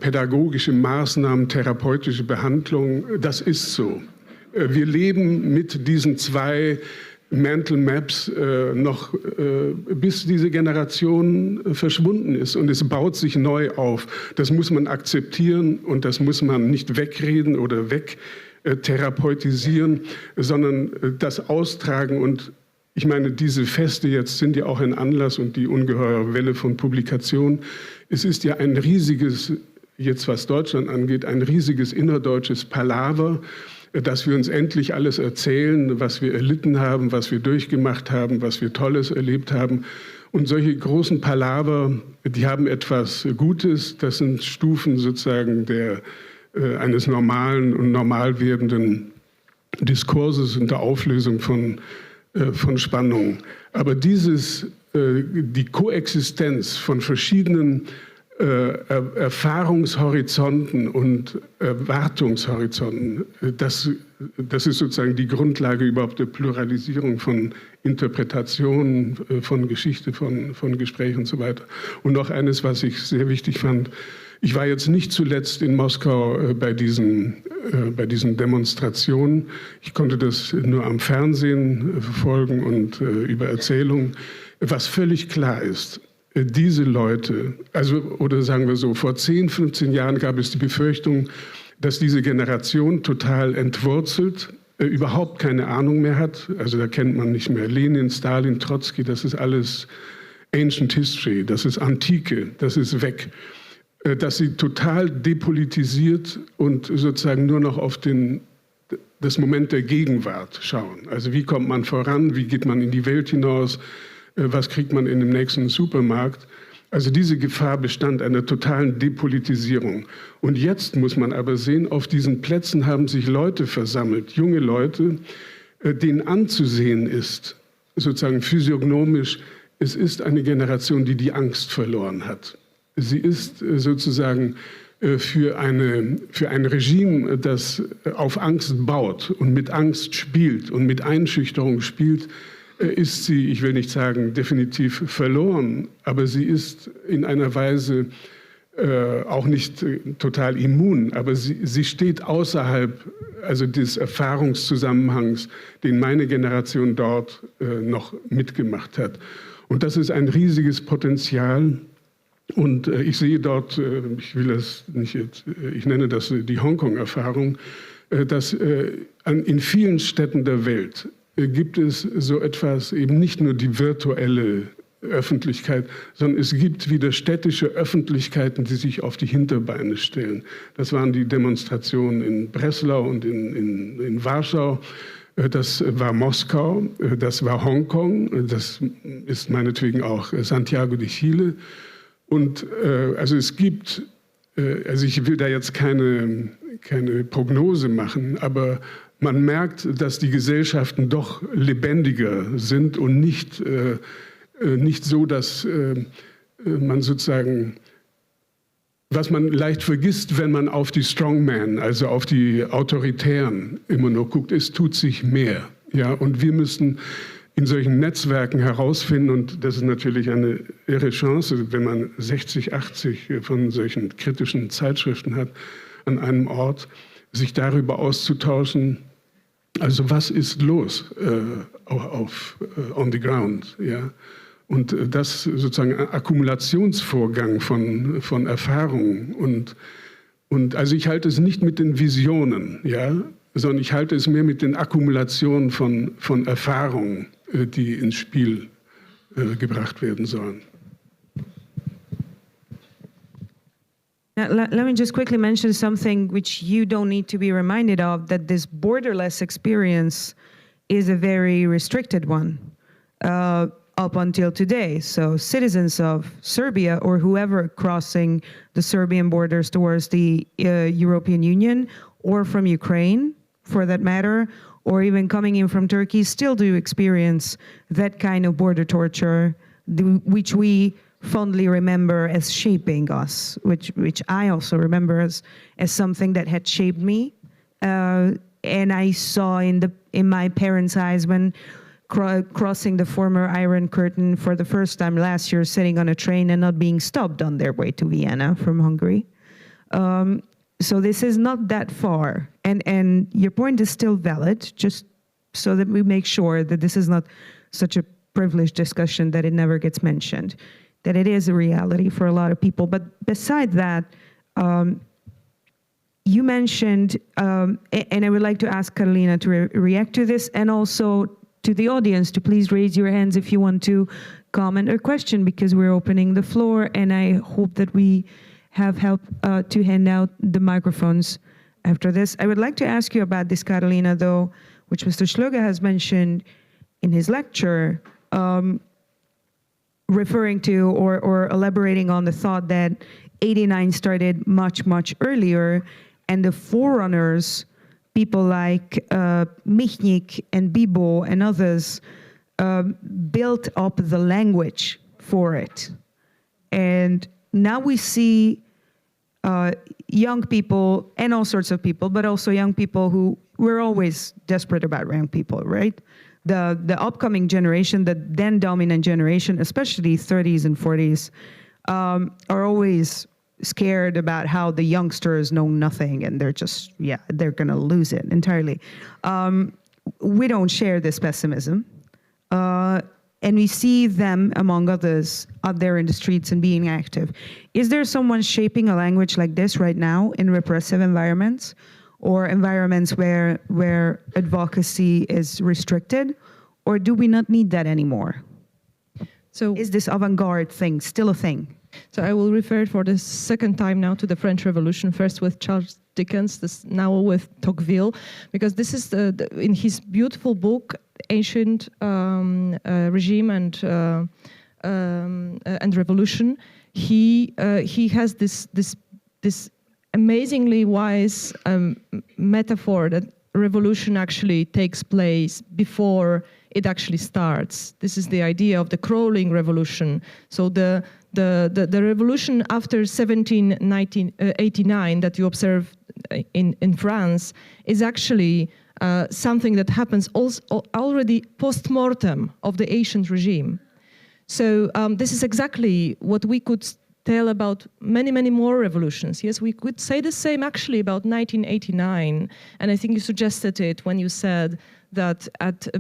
pädagogische Maßnahmen, therapeutische Behandlung, das ist so. Wir leben mit diesen zwei Mental Maps noch bis diese Generation verschwunden ist und es baut sich neu auf. Das muss man akzeptieren und das muss man nicht wegreden oder wegtherapeutisieren, sondern das austragen. Und ich meine, diese Feste jetzt sind ja auch ein Anlass und die ungeheure Welle von Publikationen. Es ist ja ein riesiges, jetzt was Deutschland angeht, ein riesiges innerdeutsches Palaver, dass wir uns endlich alles erzählen, was wir erlitten haben, was wir durchgemacht haben, was wir Tolles erlebt haben. Und solche großen Palaver, die haben etwas Gutes. Das sind Stufen sozusagen eines normalen und normal werdenden Diskurses und der Auflösung von Spannungen. Aber die Koexistenz von verschiedenen Erfahrungshorizonten und Erwartungshorizonten, das ist sozusagen die Grundlage überhaupt der Pluralisierung von Interpretationen, von Geschichte, von Gesprächen und so weiter. Und noch eines, was ich sehr wichtig fand. Ich war jetzt nicht zuletzt in Moskau bei diesen Demonstrationen. Ich konnte das nur am Fernsehen verfolgen und über Erzählungen. Was völlig klar ist, diese Leute, oder sagen wir so, vor 10, 15 Jahren gab es die Befürchtung, dass diese Generation total entwurzelt, überhaupt keine Ahnung mehr hat. Also da kennt man nicht mehr Lenin, Stalin, Trotzki, das ist alles Ancient History, das ist Antike, das ist weg. Dass sie total depolitisiert und sozusagen nur noch auf das Moment der Gegenwart schauen. Also wie kommt man voran, wie geht man in die Welt hinaus, was kriegt man in dem nächsten Supermarkt. Also diese Gefahr bestand einer totalen Depolitisierung. Und jetzt muss man aber sehen, auf diesen Plätzen haben sich Leute versammelt, junge Leute, denen anzusehen ist, sozusagen physiognomisch, es ist eine Generation, die die Angst verloren hat. Sie ist sozusagen für ein Regime, das auf Angst baut und mit Angst spielt und mit Einschüchterung spielt, ist sie, ich will nicht sagen definitiv verloren, aber sie ist in einer Weise auch nicht total immun, aber sie steht außerhalb des Erfahrungszusammenhangs, den meine Generation dort noch mitgemacht hat. Und das ist ein riesiges Potenzial. Und ich sehe dort, ich nenne das die Hongkong-Erfahrung, dass in vielen Städten der Welt gibt es so etwas, eben nicht nur die virtuelle Öffentlichkeit, sondern es gibt wieder städtische Öffentlichkeiten, die sich auf die Hinterbeine stellen. Das waren die Demonstrationen in Breslau und in Warschau. Das war Moskau, das war Hongkong, das ist meinetwegen auch Santiago de Chile. Und es gibt, ich will da jetzt keine Prognose machen, aber man merkt, dass die Gesellschaften doch lebendiger sind und nicht so, dass man sozusagen, was man leicht vergisst, wenn man auf die Strongmen, also auf die Autoritären immer nur guckt, es tut sich mehr. Ja? Und wir müssen in solchen Netzwerken herausfinden, und das ist natürlich eine irre Chance, wenn man 60, 80 von solchen kritischen Zeitschriften hat, an einem Ort, sich darüber auszutauschen, also was ist los on the ground, ja? Und das sozusagen ein Akkumulationsvorgang von Erfahrungen. Und also ich halte es nicht mit den Visionen, ja, sondern ich halte es mehr mit den Akkumulationen von Erfahrungen, die ins Spiel gebracht werden sollen. Now, let me just quickly mention something which you don't need to be reminded of, that this borderless experience is a very restricted one up until today. So citizens of Serbia or whoever crossing the Serbian borders towards the European Union or from Ukraine for that matter, or even coming in from Turkey, still do experience that kind of border torture, which we fondly remember as shaping us, which I also remember as something that had shaped me. And I saw in my parents' eyes when crossing the former Iron Curtain for the first time last year, sitting on a train and not being stopped on their way to Vienna from Hungary. So this is not that far. And your point is still valid, just so that we make sure that this is not such a privileged discussion that it never gets mentioned, that it is a reality for a lot of people. But beside that, you mentioned, and I would like to ask Karolina to react to this, and also to the audience to please raise your hands if you want to comment or question, because we're opening the floor, and I hope that we have help to hand out the microphones after this. I would like to ask you about this, Karolina, though, which Mr. Schlögel has mentioned in his lecture, referring to or elaborating on the thought that 89 started much, much earlier, and the forerunners, people like Michnik and Bibo and others, built up the language for it. And now we see young people and all sorts of people, but also young people who we're always desperate about young people, right? The upcoming generation, the then dominant generation, especially 30s and 40s, are always scared about how the youngsters know nothing and they're just, they're going to lose it entirely. We don't share this pessimism. And we see them, among others, out there in the streets and being active. Is there someone shaping a language like this right now in repressive environments or environments where advocacy is restricted? Or do we not need that anymore? So is this avant-garde thing still a thing? So I will refer for the second time now to the French Revolution, first with Charles Dickens, now with Tocqueville, because this is in his beautiful book, Ancient Regime and Revolution. He has this amazingly wise metaphor that revolution actually takes place before it actually starts. This is the idea of the crawling revolution. So the revolution after 1789 that you observe in France is actually something that happens also already post-mortem of the ancient regime. So this is exactly what we could tell about many, many more revolutions. Yes, we could say the same actually about 1989. And I think you suggested it when you said that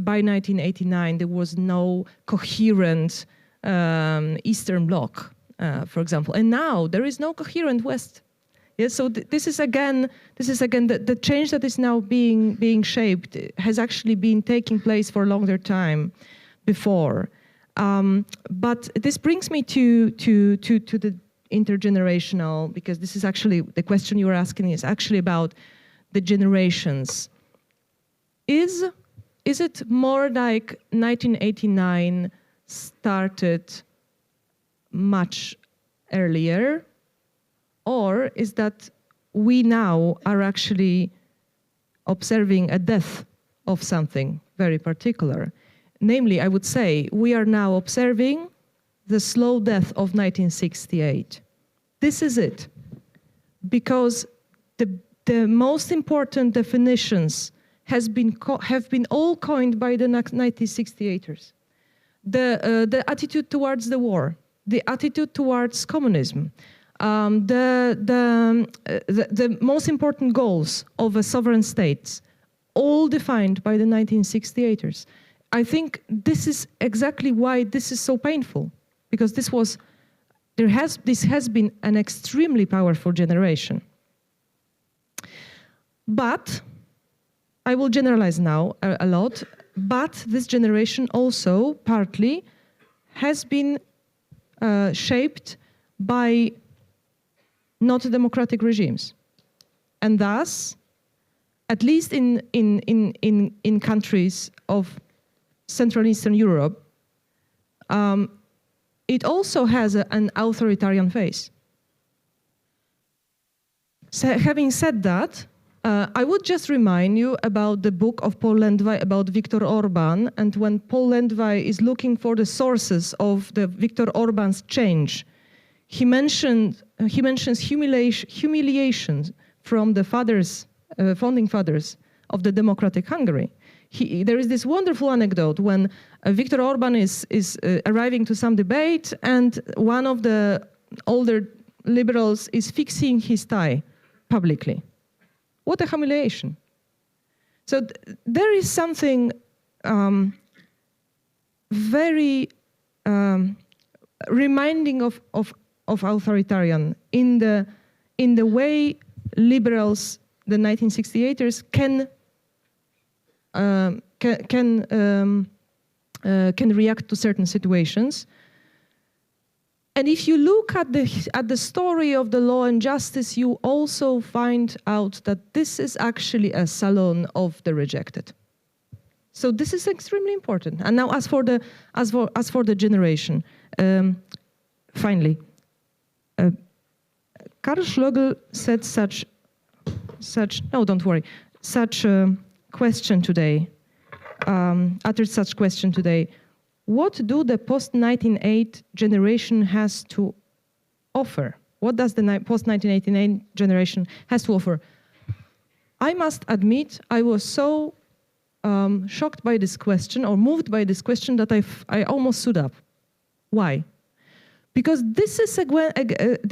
by 1989 there was no coherent Eastern Bloc, for example. And now there is no coherent West. Yes, so this is again the change that is now being shaped has actually been taking place for a longer time before. But this brings me to the intergenerational, because this is actually the question you were asking is actually about the generations. Is it more like 1989 started much earlier, or is that we now are actually observing a death of something very particular? Namely, I would say we are now observing the slow death of 1968. This is it, because the most important definitions have been all coined by the 1968ers. The attitude towards the war, the attitude towards communism, the most important goals of a sovereign state, all defined by the 1968ers. I think this is exactly why this is so painful, because this has been an extremely powerful generation. But I will generalize now a lot, but this generation also partly has been shaped by not democratic regimes. And thus, at least in countries of Central and Eastern Europe, it also has an authoritarian face. So having said that, I would just remind you about the book of Paul Lendwai about Viktor Orban, and when Paul Lendwai is looking for the sources of the Viktor Orban's change, he mentions humiliations from the founding fathers of the democratic Hungary. There is this wonderful anecdote when Viktor Orban is arriving to some debate, and one of the older liberals is fixing his tie publicly. What a humiliation. So there is something very reminding of authoritarian in the way liberals, the 1968ers, can react to certain situations. And if you look at the story of the Law and Justice, you also find out that this is actually a salon of the rejected. So this is extremely important. And now, as for the generation, finally, Karl Schlögel said such question today, uttered such question today. What do the post-1988 generation has to offer? What does the post-1989 generation has to offer? I must admit, I was so shocked by this question, or moved by this question, that I almost stood up. Why? Because this is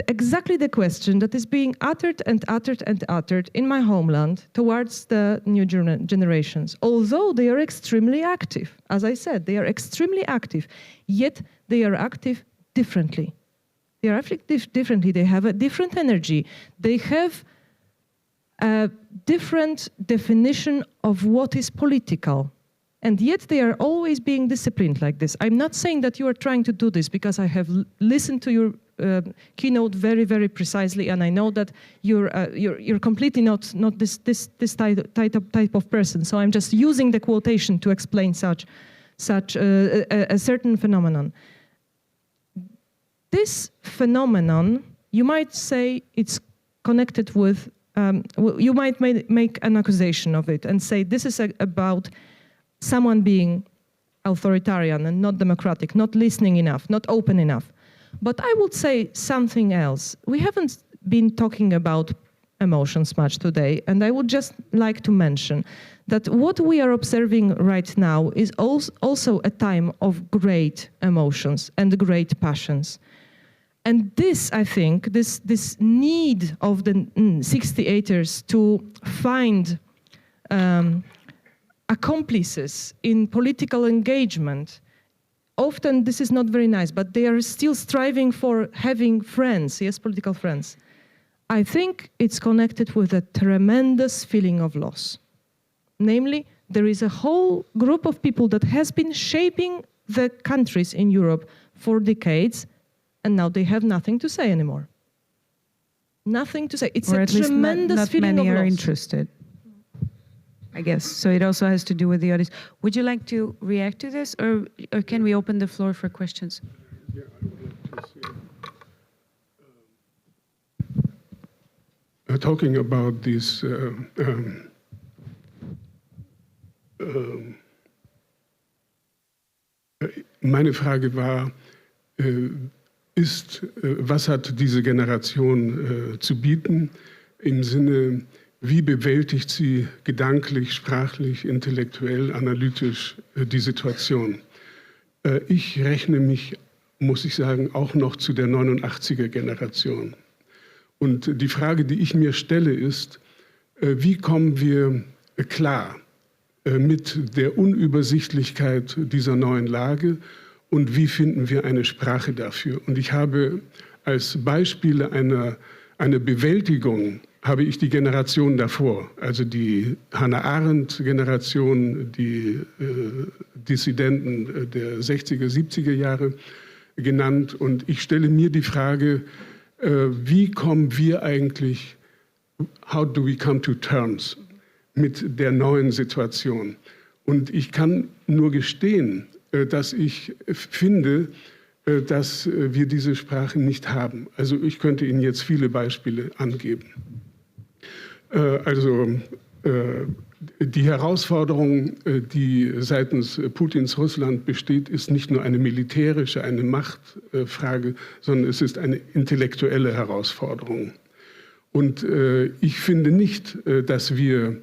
exactly the question that is being uttered and uttered and uttered in my homeland towards the new generations. Although they are extremely active, as I said, they are extremely active, yet they are active differently. They are active differently. They have a different energy. They have a different definition of what is political. And yet they are always being disciplined like this. I'm not saying that you are trying to do this, because I have listened to your keynote very, very precisely, and I know that you're completely not this type of person. So I'm just using the quotation to explain such a certain phenomenon. This phenomenon, you might say, it's connected with. You might make an accusation of it and say this is about someone being authoritarian and not democratic, not listening enough, not open enough. But I would say something else. We haven't been talking about emotions much today, and I would just like to mention that what we are observing right now is also a time of great emotions and great passions. And this, I think, this need of the 68ers to find accomplices in political engagement, often this is not very nice, but they are still striving for having friends, yes, political friends. I think it's connected with a tremendous feeling of loss. Namely, there is a whole group of people that has been shaping the countries in Europe for decades, and now they have nothing to say anymore. Nothing to say. It's a tremendous feeling of loss. Not many are interested, I guess. So it also has to do with the audience. Would you like to react to this, or can we open the floor for questions? Yeah, I would like to see. Talking about this meine Frage war, was hat diese Generation zu bieten im Sinne, wie bewältigt sie gedanklich, sprachlich, intellektuell, analytisch die Situation? Ich rechne mich, muss ich sagen, auch noch zu der 89er-Generation. Und die Frage, die ich mir stelle, ist, wie kommen wir klar mit der Unübersichtlichkeit dieser neuen Lage und wie finden wir eine Sprache dafür? Und ich habe als Beispiele einer Bewältigung, habe ich die Generation davor, also die Hannah Arendt-Generation, die Dissidenten der 60er, 70er Jahre genannt. Und ich stelle mir die Frage, wie kommen wir eigentlich, how do we come to terms mit der neuen Situation? Und ich kann nur gestehen, dass ich finde, dass wir diese Sprache nicht haben. Also ich könnte Ihnen jetzt viele Beispiele angeben. Die Herausforderung, die seitens Putins Russland besteht, ist nicht nur eine militärische, eine Machtfrage, sondern es ist eine intellektuelle Herausforderung. Und ich finde nicht, dass wir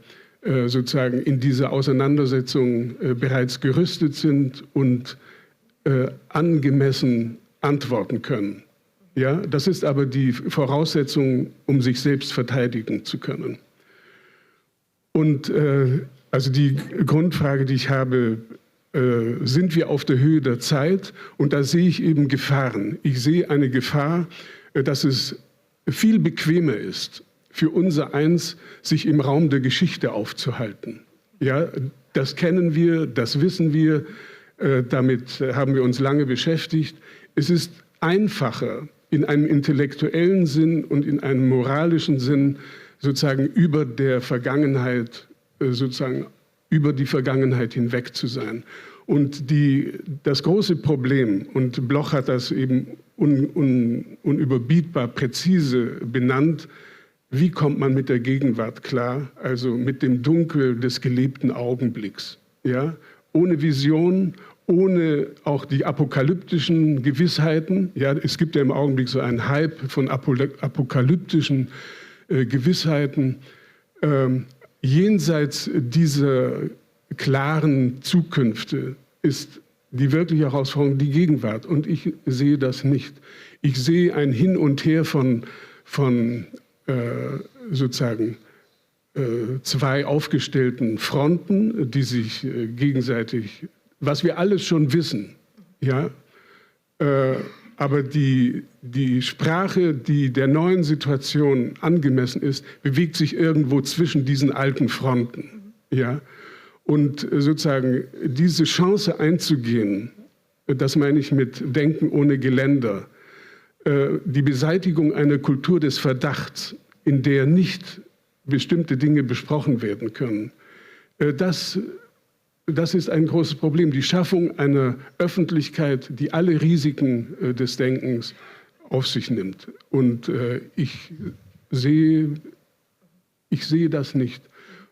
sozusagen in dieser Auseinandersetzung bereits gerüstet sind und angemessen antworten können. Ja, das ist aber die Voraussetzung, um sich selbst verteidigen zu können. Und also die Grundfrage, die ich habe, sind wir auf der Höhe der Zeit? Und da sehe ich eben Gefahren. Ich sehe eine Gefahr, dass es viel bequemer ist, für unser Eins, sich im Raum der Geschichte aufzuhalten. Ja, das kennen wir, das wissen wir, damit haben wir uns lange beschäftigt. Es ist einfacher, in einem intellektuellen Sinn und in einem moralischen Sinn sozusagen über der Vergangenheit, sozusagen über die Vergangenheit hinweg zu sein. Und das große Problem, und Bloch hat das eben unüberbietbar präzise benannt, wie kommt man mit der Gegenwart klar, also mit dem Dunkel des gelebten Augenblicks, ja? Ohne Vision, ohne auch die apokalyptischen Gewissheiten. Ja, es gibt ja im Augenblick so einen Hype von apokalyptischen Gewissheiten. Jenseits dieser klaren Zukünfte ist die wirkliche Herausforderung die Gegenwart. Und ich sehe das nicht. Ich sehe ein Hin und Her von sozusagen zwei aufgestellten Fronten, die sich gegenseitig, was wir alles schon wissen, ja, aber die Sprache, die der neuen Situation angemessen ist, bewegt sich irgendwo zwischen diesen alten Fronten, ja, und sozusagen diese Chance einzugehen, das meine ich mit Denken ohne Geländer, die Beseitigung einer Kultur des Verdachts, in der nicht bestimmte Dinge besprochen werden können, das ist ein großes Problem. Die Schaffung einer Öffentlichkeit, die alle Risiken des Denkens auf sich nimmt. Und ich sehe das nicht.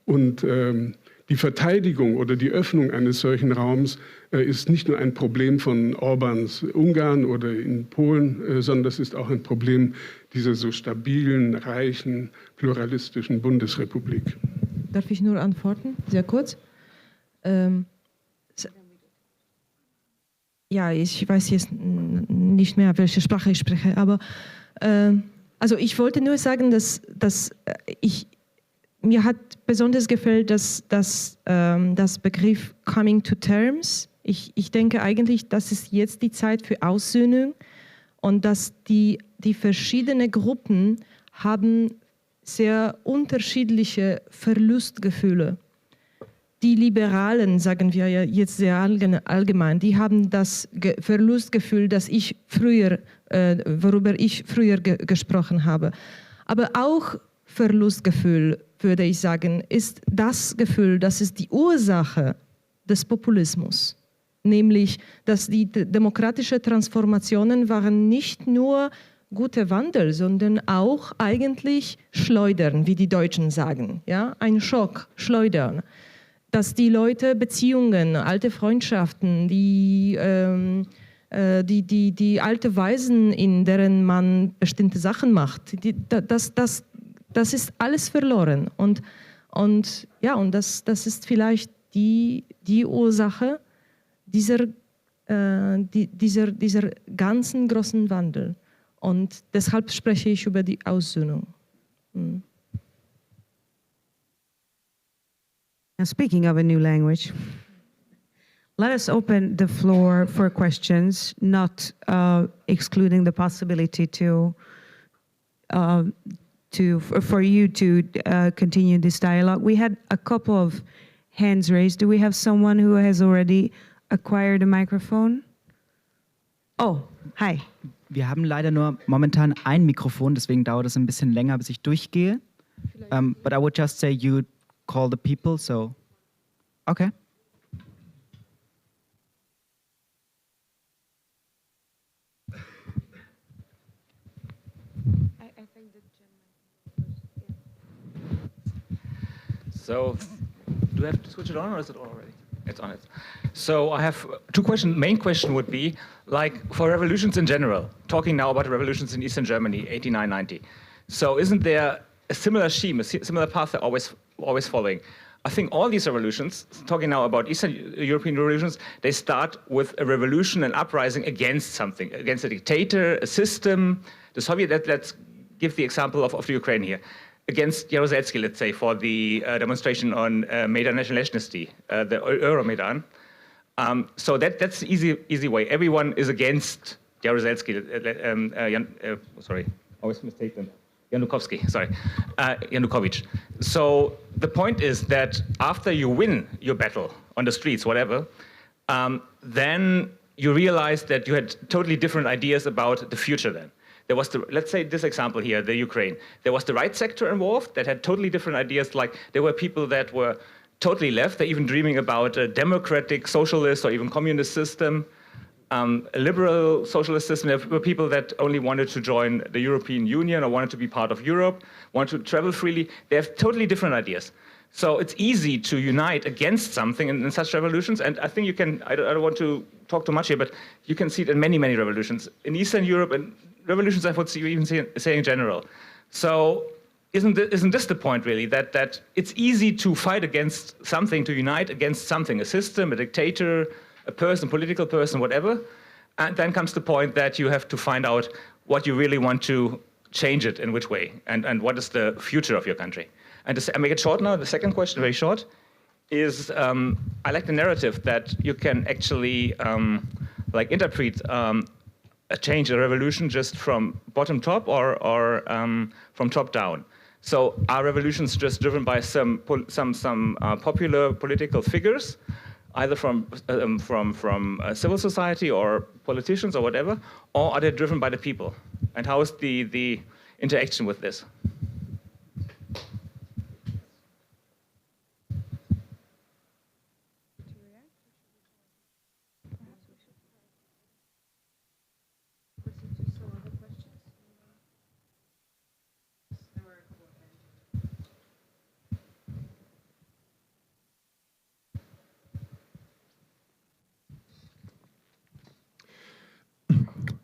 Und die Verteidigung oder die Öffnung eines solchen Raums ist nicht nur ein Problem von Orbáns Ungarn oder in Polen, sondern das ist auch ein Problem dieser so stabilen, reichen, pluralistischen Bundesrepublik. Darf ich nur antworten? Sehr kurz. Ja, ich weiß jetzt nicht mehr, welche Sprache ich spreche, aber also ich wollte nur sagen, dass mir hat besonders gefällt, dass das Begriff Coming to Terms. Ich denke eigentlich, das ist jetzt die Zeit für Aussöhnung und dass die verschiedenen Gruppen haben sehr unterschiedliche Verlustgefühle. Die Liberalen, sagen wir ja jetzt sehr allgemein, die haben das Verlustgefühl, worüber ich früher gesprochen habe. Aber auch Verlustgefühl, würde ich sagen, ist das Gefühl, das ist die Ursache des Populismus. Nämlich, dass die demokratischen Transformationen waren nicht nur guter Wandel, sondern auch eigentlich Schleudern, wie die Deutschen sagen. Ja? Ein Schock, Schleudern. Dass die Leute Beziehungen, alte Freundschaften, die alte Weisen, in deren man bestimmte Sachen macht, das ist alles verloren. Und das ist vielleicht die Ursache dieser ganzen großen Wandel. Und deshalb spreche ich über die Aussöhnung. Hm. Now, speaking of a new language, let us open the floor for questions, not excluding the possibility for you to continue this dialogue. We had a couple of hands raised. Do we have someone who has already acquired a microphone? Oh, hi. Wir haben leider nur momentan ein Mikrofon, deswegen dauert es ein bisschen länger, bis ich durchgehe. But I would just say you call the people, so okay. So, do I have to switch it on, or is it on already? It's on it. So I have two questions. Main question would be, like, for revolutions in general, talking now about revolutions in Eastern Germany, 89, 90. So isn't there a similar scheme, a similar path they're always following? I think all these revolutions, talking now about Eastern European revolutions, they start with a revolution, an uprising against something, against a dictator, a system, the Soviet, let's give the example of the Ukraine here, against Jaruzelski, let's say, for the demonstration on Maidan Nationality, the Euromaidan. So that's the easy way. Everyone is against Jaruzelski, sorry, always mistake them. Yanukovych. So the point is that after you win your battle on the streets, whatever, then you realize that you had totally different ideas about the future then. There was let's say this example here, the Ukraine. There was the right sector involved that had totally different ideas. Like there were people that were totally left, they're even dreaming about a democratic, socialist, or even communist system. A liberal socialist system. There were people that only wanted to join the European Union or wanted to be part of Europe, wanted to travel freely. They have totally different ideas. So it's easy to unite against something in such revolutions. And I think you can, I don't want to talk too much here, but you can see it in many, many revolutions. In Eastern Europe, and revolutions I would even say in general. So isn't this the point really, that it's easy to fight against something, to unite against something, a system, a dictator, a person, political person, whatever, and then comes the point that you have to find out what you really want to change it, in which way, and what is the future of your country. And I make it short now, the second question, very short, is I like the narrative that you can actually like interpret a change, a revolution just from bottom top or from top down. So are revolutions just driven by some popular political figures, either from civil society or politicians or whatever, or are they driven by the people? And how is the interaction with this?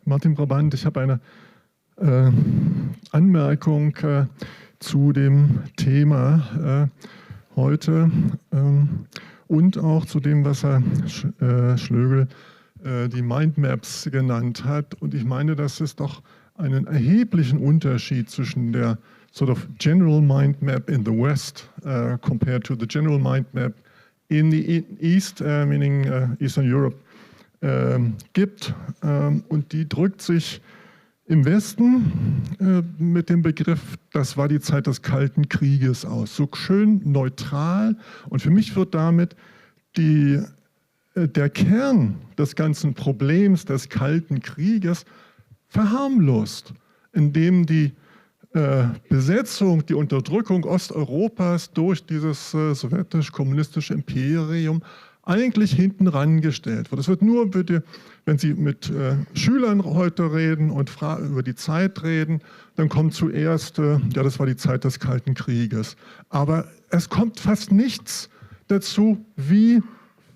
Martin Brabant, ich habe eine Anmerkung zu dem Thema heute und auch zu dem, was Herr Schlögel die Mindmaps genannt hat. Und ich meine, dass es doch einen erheblichen Unterschied zwischen der sort of general mind map in the West compared to the general mind map in the East, meaning Eastern Europe, gibt. Und die drückt sich im Westen mit dem Begriff, das war die Zeit des Kalten Krieges aus. So schön neutral. Und für mich wird damit der Kern des ganzen Problems des Kalten Krieges verharmlost, indem die Besetzung, die Unterdrückung Osteuropas durch dieses sowjetisch-kommunistische Imperium eigentlich hinten rangestellt wird. Es wird nur, bitte, wenn Sie mit Schülern heute reden und über die Zeit reden, dann kommt zuerst, ja, das war die Zeit des Kalten Krieges. Aber es kommt fast nichts dazu, wie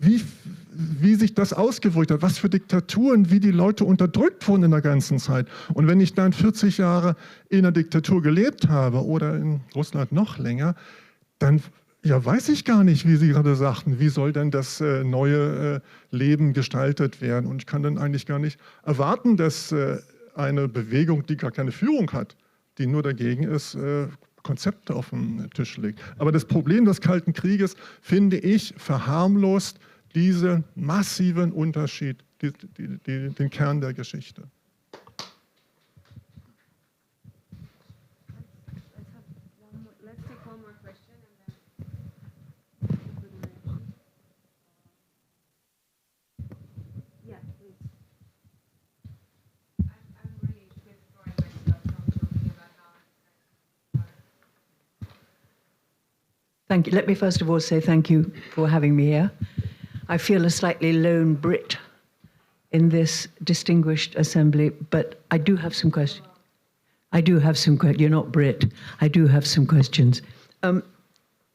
sich das ausgewirkt hat, was für Diktaturen, wie die Leute unterdrückt wurden in der ganzen Zeit. Und wenn ich dann 40 Jahre in einer Diktatur gelebt habe oder in Russland noch länger, dann weiß ich gar nicht, wie Sie gerade sagten, wie soll denn das neue Leben gestaltet werden? Und ich kann dann eigentlich gar nicht erwarten, dass eine Bewegung, die gar keine Führung hat, die nur dagegen ist, Konzepte auf den Tisch legt. Aber das Problem des Kalten Krieges, finde ich, verharmlost diesen massiven Unterschied, den Kern der Geschichte. Thank you. Let me first of all say thank you for having me here. I feel a slightly lone Brit in this distinguished assembly, but I do have some questions. You're not Brit. I do have some questions.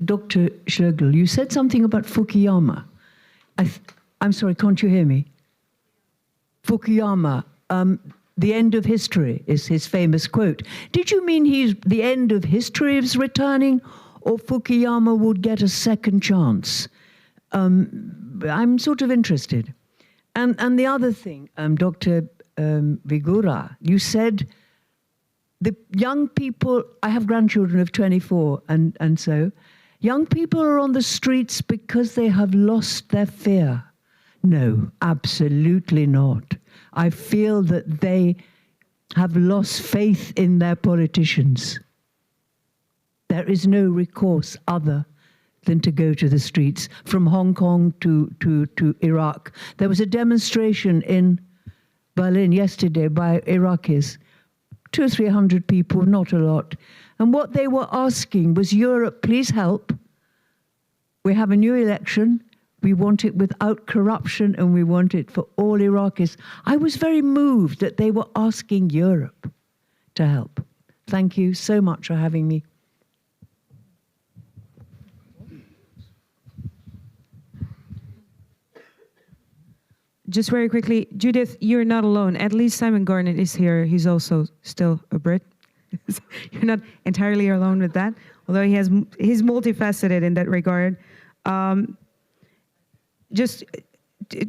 Dr. Schlögel, you said something about Fukuyama. I'm sorry, can't you hear me? Fukuyama, the end of history is his famous quote. Did you mean the end of history is returning, or Fukuyama would get a second chance? I'm sort of interested. And the other thing, Dr. Wigura, you said the young people, I have grandchildren of 24 and so, young people are on the streets because they have lost their fear. No, absolutely not. I feel that they have lost faith in their politicians. There is no recourse other than to go to the streets. From Hong Kong to Iraq. There was a demonstration in Berlin yesterday by Iraqis. 200 or 300 people, not a lot. And what they were asking was, Europe, please help. We have a new election. We want it without corruption, and we want it for all Iraqis. I was very moved that they were asking Europe to help. Thank you so much for having me. Just very quickly, Judith, you're not alone. At least Simon Garnett is here. He's also still a Brit. You're not entirely alone with that, although he's multifaceted in that regard. Just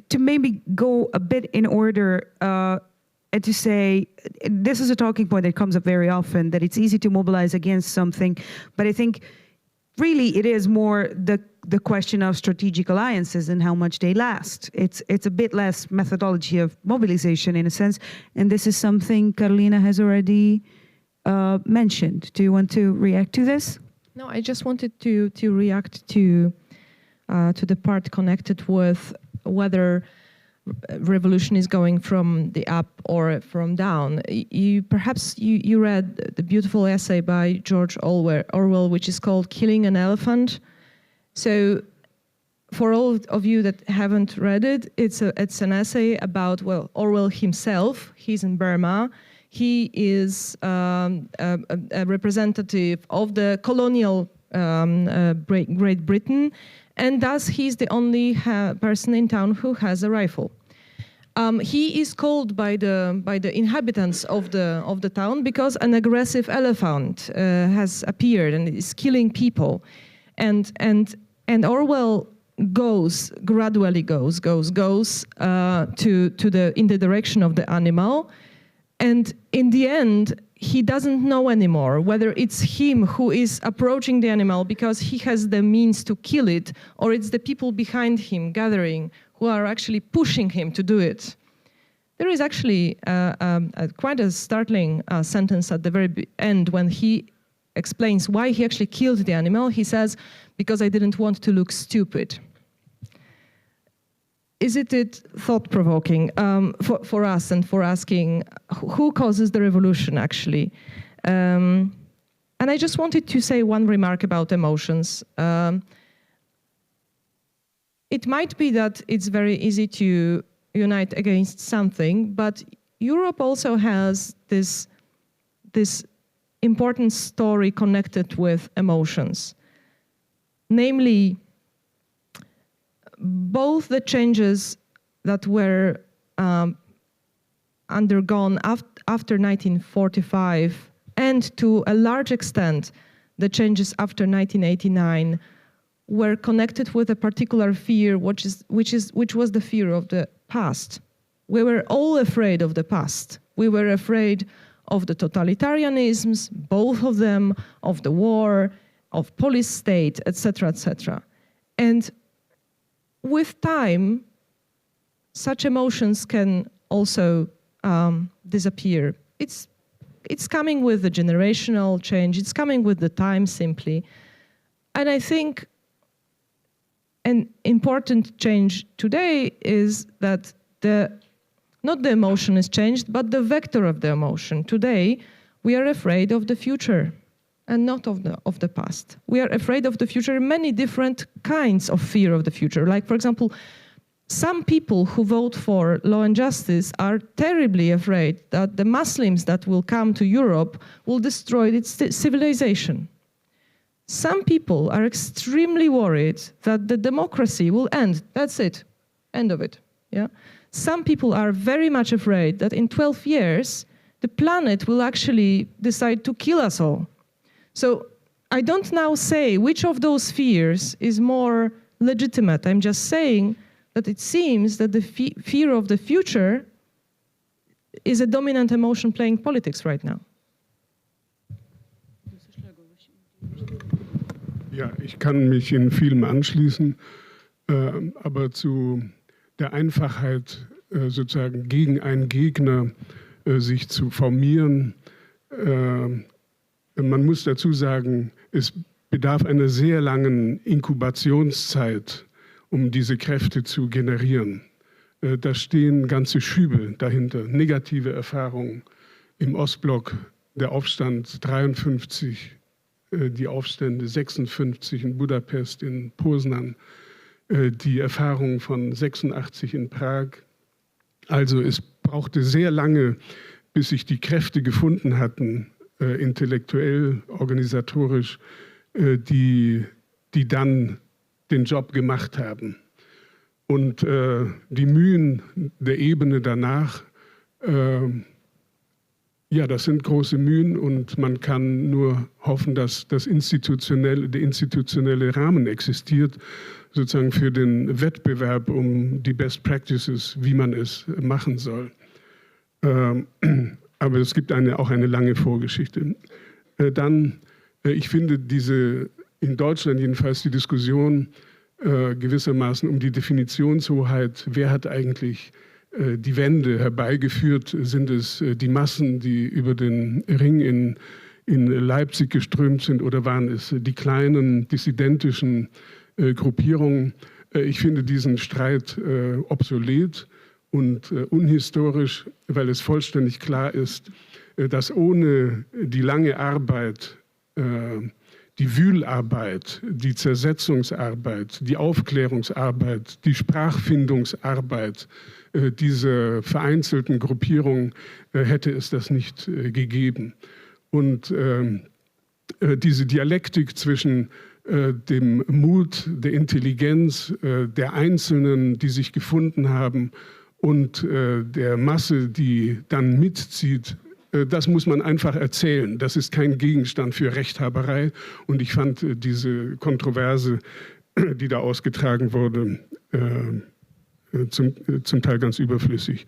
to maybe go a bit in order and to say, this is a talking point that comes up very often, that it's easy to mobilize against something, but I think really it is more the question of strategic alliances and how much they last. It's a bit less methodology of mobilization in a sense, and this is something Karolina has already mentioned. Do you want to react to this? No, I just wanted to react to the part connected with whether revolution is going from the up or from down. Perhaps you read the beautiful essay by George Orwell, which is called "Killing an Elephant." So, for all of you that haven't read it, it's an essay about, well, Orwell himself. He's in Burma. He is a representative of the colonial Great Britain, and thus he's the only person in town who has a rifle. He is called by the inhabitants of the town because an aggressive elephant has appeared and is killing people, and Orwell gradually goes in the direction of the animal, and in the end he doesn't know anymore whether it's him who is approaching the animal because he has the means to kill it, or it's the people behind him gathering who are actually pushing him to do it. There is actually quite a startling sentence at the very end when he explains why he actually killed the animal. He says, "Because I didn't want to look stupid." Isn't it thought-provoking for us and for asking who causes the revolution, actually? And I just wanted to say one remark about emotions. It might be that it's very easy to unite against something, but Europe also has this important story connected with emotions. Namely, both the changes that were undergone after 1945 and to a large extent the changes after 1989 were connected with a particular fear, which was the fear of the past. We were all afraid of the past. We were afraid of the totalitarianisms, both of them, of the war, of police state, etc., etc. And with time, such emotions can also disappear. It's coming with the generational change. It's coming with the time, simply. And I think an important change today is that not the emotion is changed, but the vector of the emotion. Today, we are afraid of the future and not of the past. We are afraid of the future, many different kinds of fear of the future. Like, for example, some people who vote for law and justice are terribly afraid that the Muslims that will come to Europe will destroy its civilization. Some people are extremely worried that the democracy will end. That's it. End of it. Yeah. Some people are very much afraid that in 12 years, the planet will actually decide to kill us all. So I don't now say which of those fears is more legitimate. I'm just saying that it seems that the fear of the future is a dominant emotion playing politics right now. Ja, ich kann mich in vielem anschließen, aber zu der Einfachheit, sozusagen gegen einen Gegner sich zu formieren. Man muss dazu sagen, es bedarf einer sehr langen Inkubationszeit, um diese Kräfte zu generieren. Da stehen ganze Schübe dahinter, negative Erfahrungen im Ostblock, der Aufstand 53, die Aufstände 56 in Budapest, in Poznan, die Erfahrung von 86 in Prag. Also es brauchte sehr lange, bis sich die Kräfte gefunden hatten, intellektuell, organisatorisch, die dann den Job gemacht haben. Und die Mühen der Ebene danach, ja, das sind große Mühen und man kann nur hoffen, dass der institutionelle Rahmen existiert, sozusagen für den Wettbewerb um die Best Practices, wie man es machen soll. Aber es gibt auch eine lange Vorgeschichte. Ich finde in Deutschland jedenfalls die Diskussion gewissermaßen um die Definitionshoheit, wer hat eigentlich die Wende herbeigeführt? Sind es die Massen, die über den Ring in Leipzig geströmt sind, oder waren es die kleinen dissidentischen Gruppierungen? Ich finde diesen Streit obsolet und unhistorisch, weil es vollständig klar ist, dass ohne die lange Arbeit, die Wühlarbeit, die Zersetzungsarbeit, die Aufklärungsarbeit, die Sprachfindungsarbeit dieser vereinzelten Gruppierungen hätte es das nicht gegeben. Und diese Dialektik zwischen dem Mut, der Intelligenz der Einzelnen, die sich gefunden haben, und der Masse, die dann mitzieht, das muss man einfach erzählen. Das ist kein Gegenstand für Rechthaberei. Und ich fand diese Kontroverse, die da ausgetragen wurde, zum Teil ganz überflüssig.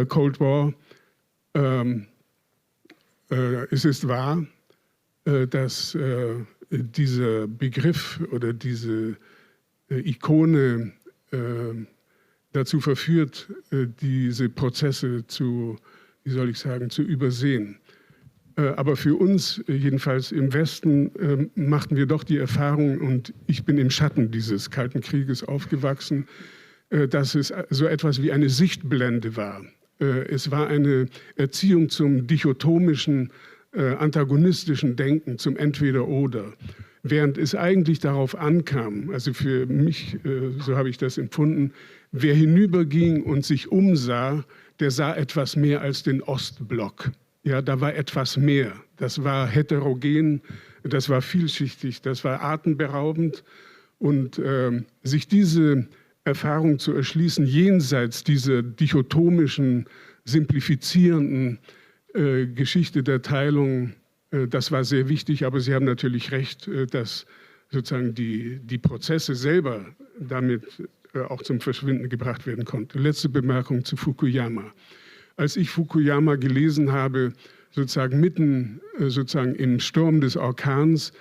Cold War, es ist wahr, dass dieser Begriff oder diese Ikone dazu verführt, diese Prozesse zu übersehen. Aber für uns, jedenfalls im Westen, machten wir doch die Erfahrung, und ich bin im Schatten dieses Kalten Krieges aufgewachsen, dass es so etwas wie eine Sichtblende war. Es war eine Erziehung zum dichotomischen, antagonistischen Denken, zum Entweder-Oder. Während es eigentlich darauf ankam, also für mich, so habe ich das empfunden, wer hinüberging und sich umsah, der sah etwas mehr als den Ostblock. Ja, da war etwas mehr. Das war heterogen, das war vielschichtig, das war atemberaubend. Und sich diese Erfahrung zu erschließen, jenseits dieser dichotomischen, simplifizierenden Geschichte der Teilung, das war sehr wichtig. Aber Sie haben natürlich recht, dass sozusagen die Prozesse selber damit auch zum Verschwinden gebracht werden konnten. Letzte Bemerkung zu Fukuyama. Als ich Fukuyama gelesen habe, sozusagen mitten im Sturm des Orkans,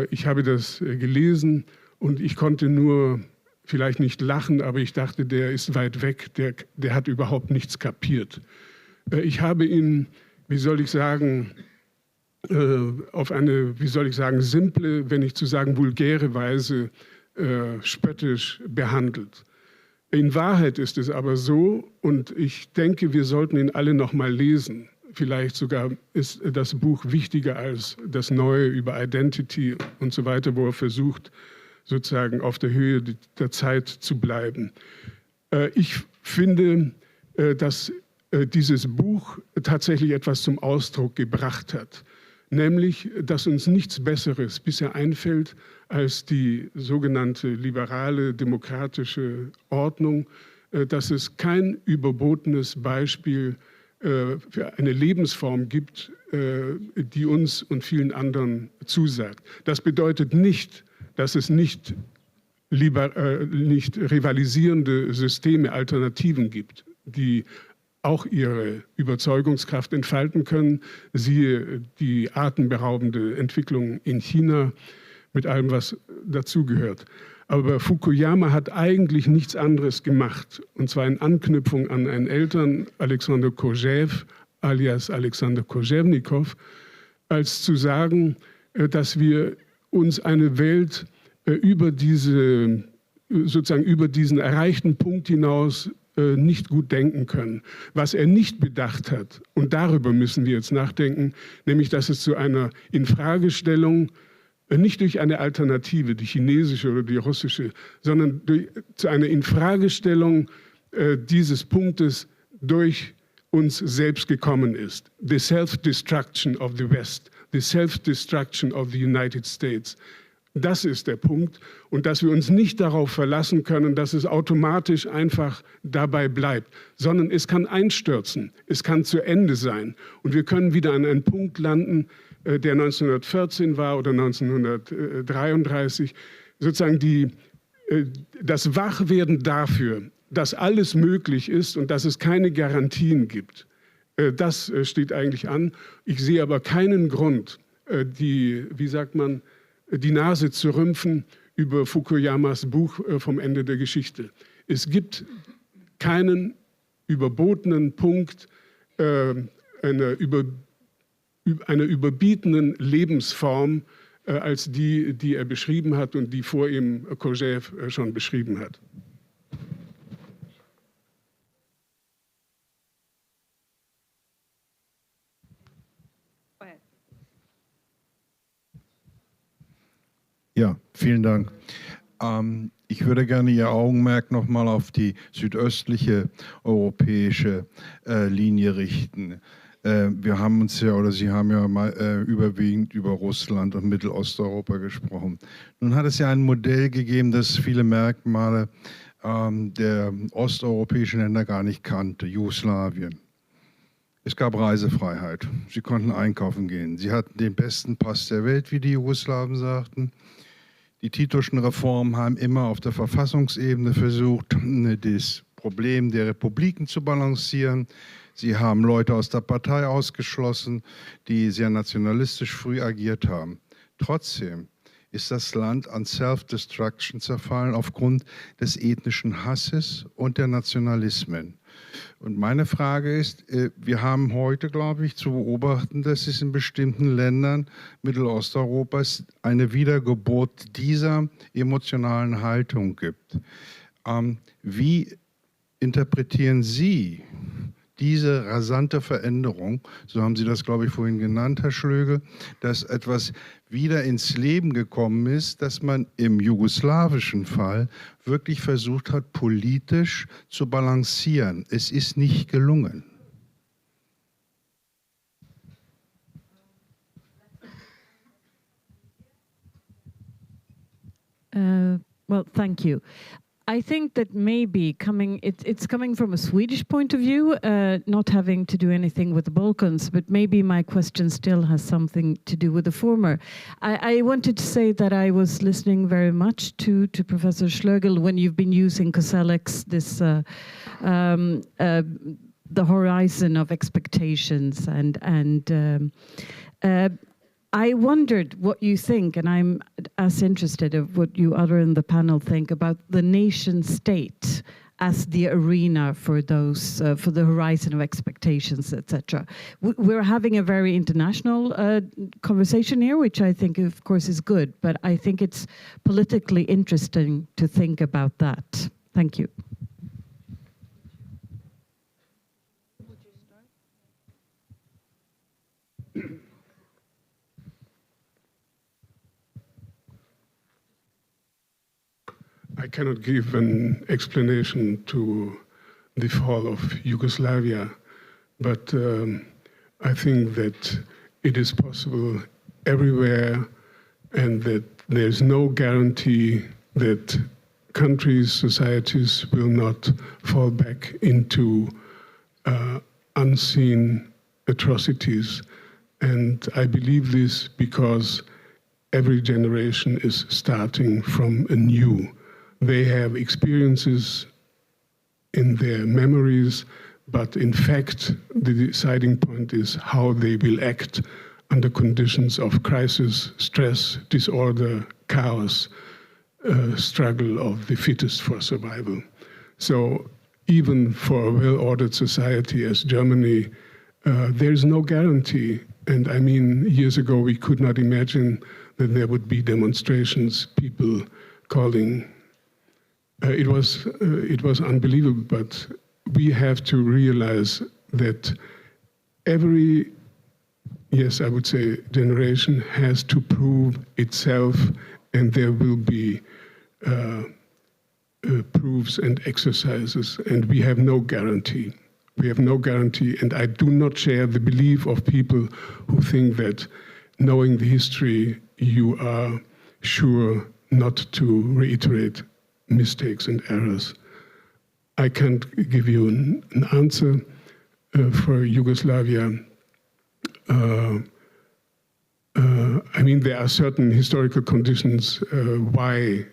ich habe das gelesen und ich konnte nur vielleicht nicht lachen, aber ich dachte, der ist weit weg, der hat überhaupt nichts kapiert. Ich habe ihn, auf eine, simple, wenn nicht zu sagen vulgäre Weise spöttisch behandelt. In Wahrheit ist es aber so, und ich denke, wir sollten ihn alle noch mal lesen. Vielleicht sogar ist das Buch wichtiger als das Neue über Identity und so weiter, wo er versucht, sozusagen auf der Höhe der Zeit zu bleiben. Ich finde, dass dieses Buch tatsächlich etwas zum Ausdruck gebracht hat. nämlich, dass uns nichts Besseres bisher einfällt als die sogenannte liberale demokratische Ordnung, dass es kein überbotenes Beispiel für eine Lebensform gibt, die uns und vielen anderen zusagt. Das bedeutet nicht, dass es nicht rivalisierende Systeme, Alternativen gibt, die auch ihre Überzeugungskraft entfalten können. Siehe die atemberaubende Entwicklung in China mit allem, was dazugehört. Aber Fukuyama hat eigentlich nichts anderes gemacht, und zwar in Anknüpfung an einen Eltern, Alexander Kojève, alias Alexander Kojèvnikow, als zu sagen, dass wir uns eine Welt über diesen erreichten Punkt hinaus nicht gut denken können. Was er nicht bedacht hat, und darüber müssen wir jetzt nachdenken, nämlich dass es zu einer Infragestellung, nicht durch eine Alternative, die chinesische oder die russische, sondern zu einer Infragestellung dieses Punktes durch uns selbst gekommen ist. The self-destruction of the West, the self-destruction of the United States. Das ist der Punkt, und dass wir uns nicht darauf verlassen können, dass es automatisch einfach dabei bleibt, sondern es kann einstürzen, es kann zu Ende sein, und wir können wieder an einen Punkt landen, der 1914 war oder 1933, sozusagen das Wachwerden dafür, dass alles möglich ist und dass es keine Garantien gibt. Das steht eigentlich an. Ich sehe aber keinen Grund, die Nase zu rümpfen über Fukuyamas Buch vom Ende der Geschichte. Es gibt keinen überbotenen Punkt einer überbietenden Lebensform als die er beschrieben hat und die vor ihm Kojève schon beschrieben hat. Ja, vielen Dank. Ich würde gerne Ihr Augenmerk nochmal auf die südöstliche europäische Linie richten. Wir haben uns ja, oder Sie haben ja mal überwiegend über Russland und Mittelosteuropa gesprochen. Nun hat es ja ein Modell gegeben, das viele Merkmale der osteuropäischen Länder gar nicht kannte, Jugoslawien. Es gab Reisefreiheit. Sie konnten einkaufen gehen. Sie hatten den besten Pass der Welt, wie die Jugoslawen sagten. Die Titoschen Reformen haben immer auf der Verfassungsebene versucht, das Problem der Republiken zu balancieren. Sie haben Leute aus der Partei ausgeschlossen, die sehr nationalistisch früh agiert haben. Trotzdem ist das Land an Self-Destruction zerfallen aufgrund des ethnischen Hasses und der Nationalismen. Und meine Frage ist, wir haben heute, glaube ich, zu beobachten, dass es in bestimmten Ländern Mittelosteuropas eine Wiedergeburt dieser emotionalen Haltung gibt. Wie interpretieren Sie diese rasante Veränderung, so haben Sie das, glaube ich, vorhin genannt, Herr Schlögel, dass etwas wieder ins Leben gekommen ist, dass man im jugoslawischen Fall wirklich versucht hat, politisch zu balancieren. Es ist nicht gelungen. Well, thank you. I think that maybe it's coming from a Swedish point of view, not having to do anything with the Balkans, but maybe my question still has something to do with the former. I wanted to say that I was listening very much to Professor Schlögel when you've been using Koselleck's the horizon of expectations and I wondered what you think, and I'm as interested of what you other in the panel think about the nation state as the arena for those, for the horizon of expectations, etc. We're having a very international conversation here, which I think, of course, is good, but I think it's politically interesting to think about that. Thank you. I cannot give an explanation to the fall of Yugoslavia, but I think that it is possible everywhere, and that there's no guarantee that countries, societies will not fall back into unseen atrocities. And I believe this because every generation is starting from anew. They have experiences in their memories, but in fact, the deciding point is how they will act under conditions of crisis, stress, disorder, chaos, struggle of the fittest for survival. So even for a well-ordered society as Germany, there's no guarantee. And I mean, years ago, we could not imagine that there would be demonstrations, people calling. It was unbelievable, but we have to realize that every, yes, I would say, generation has to prove itself, and there will be proofs and exercises, and we have no guarantee. We have no guarantee, and I do not share the belief of people who think that knowing the history, you are sure not to reiterate mistakes and errors. I can't give you an answer for Yugoslavia. I mean, there are certain historical conditions why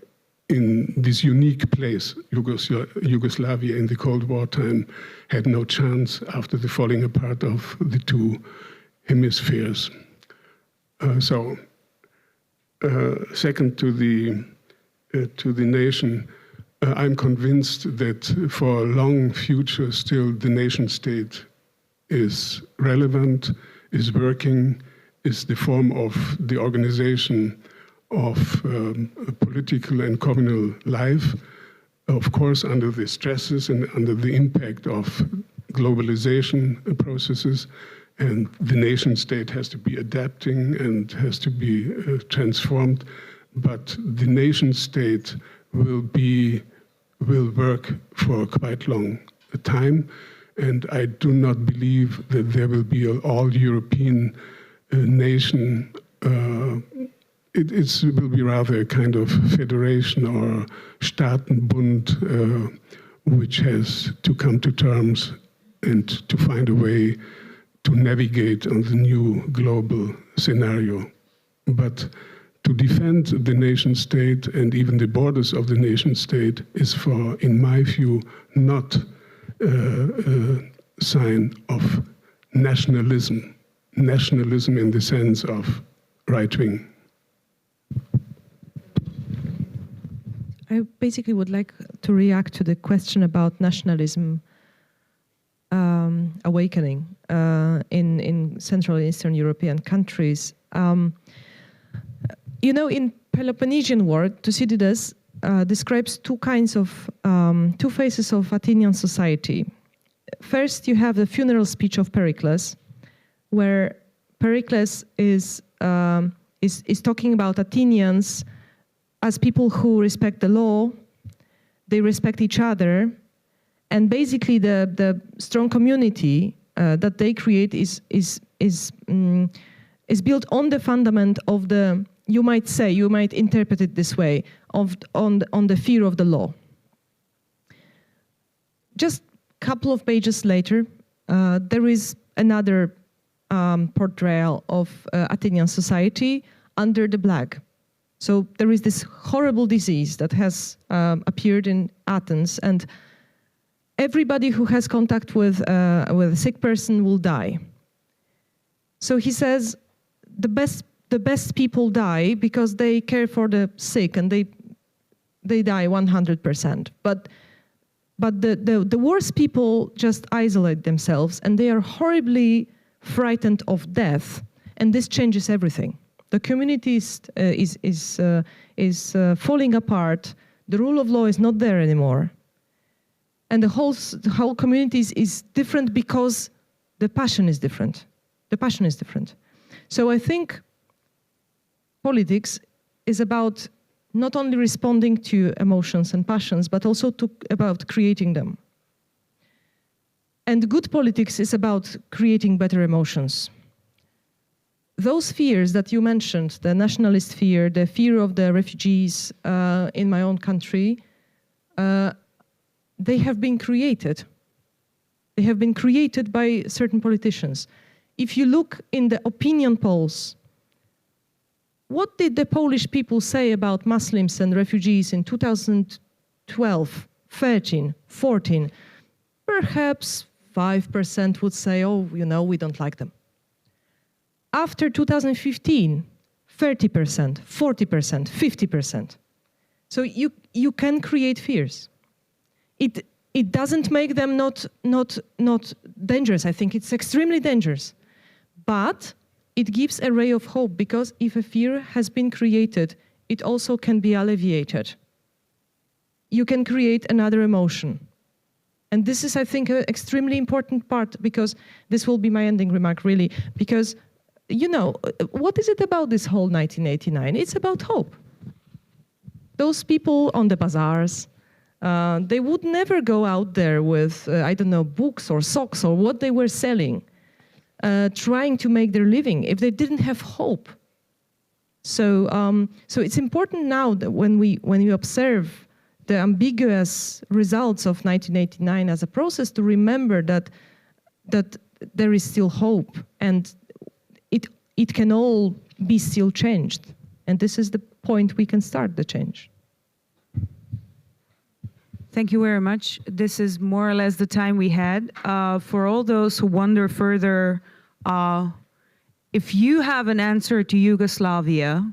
in this unique place, Yugoslavia in the Cold War time had no chance after the falling apart of the two hemispheres. Second to the nation, I'm convinced that for a long future still the nation state is relevant, is working, is the form of the organization of political and communal life, of course under the stresses and under the impact of globalization processes, and the nation state has to be adapting and has to be transformed, but the nation state will work for quite long time, and I do not believe that there will be an all-European nation. It will be rather a kind of federation or Staatenbund, which has to come to terms and to find a way to navigate on the new global scenario. But to defend the nation state and even the borders of the nation state is, in my view, not a sign of nationalism. Nationalism in the sense of right-wing. I basically would like to react to the question about nationalism awakening in Central and Eastern European countries. You know, in Peloponnesian work, Thucydides describes two phases of Athenian society. First, you have the funeral speech of Pericles, where Pericles is talking about Athenians as people who respect the law, they respect each other, and basically the strong community that they create is built on the fundament of the, you might interpret it this way, on the fear of the law. Just a couple of pages later, there is another portrayal of Athenian society under the plague. So there is this horrible disease that has appeared in Athens, and everybody who has contact with a sick person will die. So he says the best people die because they care for the sick, and they die 100%. But the worst people just isolate themselves, and they are horribly frightened of death, and this changes everything. The community is falling apart. The rule of law is not there anymore, and the whole community is different because the passion is different. The passion is different. So I think politics is about not only responding to emotions and passions, but also about creating them. And good politics is about creating better emotions. those fears that you mentioned, the nationalist fear, the fear of the refugees in my own country, they have been created. They have been created by certain politicians. If you look in the opinion polls, what did the Polish people say about Muslims and refugees in 2012, 13, 14? Perhaps 5% would say, oh, you know, we don't like them. After 2015, 30%, 40%, 50%. So you can create fears. It doesn't make them not dangerous. I think it's extremely dangerous. But it gives a ray of hope, because if a fear has been created, it also can be alleviated. You can create another emotion. And this is, I think, an extremely important part, because this will be my ending remark, really, because, you know, what is it about this whole 1989? It's about hope. Those people on the bazaars, they would never go out there with, I don't know, books or socks or what they were selling, trying to make their living if they didn't have hope. So it's important now that when we observe the ambiguous results of 1989 as a process, to remember that there is still hope, and it can all be still changed. And this is the point we can start the change. Thank you very much. This is more or less the time we had. For all those who wonder further, if you have an answer to Yugoslavia,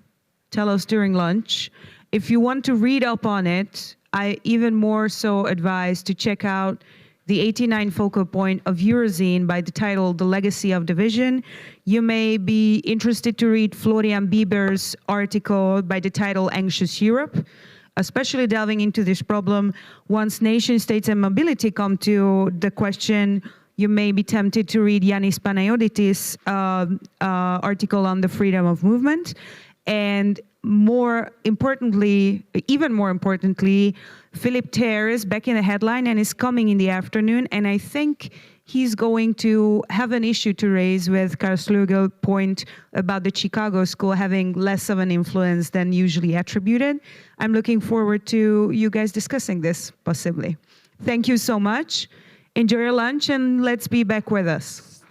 tell us during lunch. If you want to read up on it, I even more so advise to check out the 89 focal point of Eurozine by the title The Legacy of Division. You may be interested to read Florian Bieber's article by the title Anxious Europe, especially delving into this problem. Once nation states and mobility come to the question, you may be tempted to read Yanis Panayotis' article on the freedom of movement. And more importantly, even more importantly, Philip Ter is back in the headline and is coming in the afternoon. And I think he's going to have an issue to raise with Karl Schlögel's point about the Chicago school having less of an influence than usually attributed. I'm looking forward to you guys discussing this, possibly. Thank you so much. Enjoy your lunch, and let's be back with us.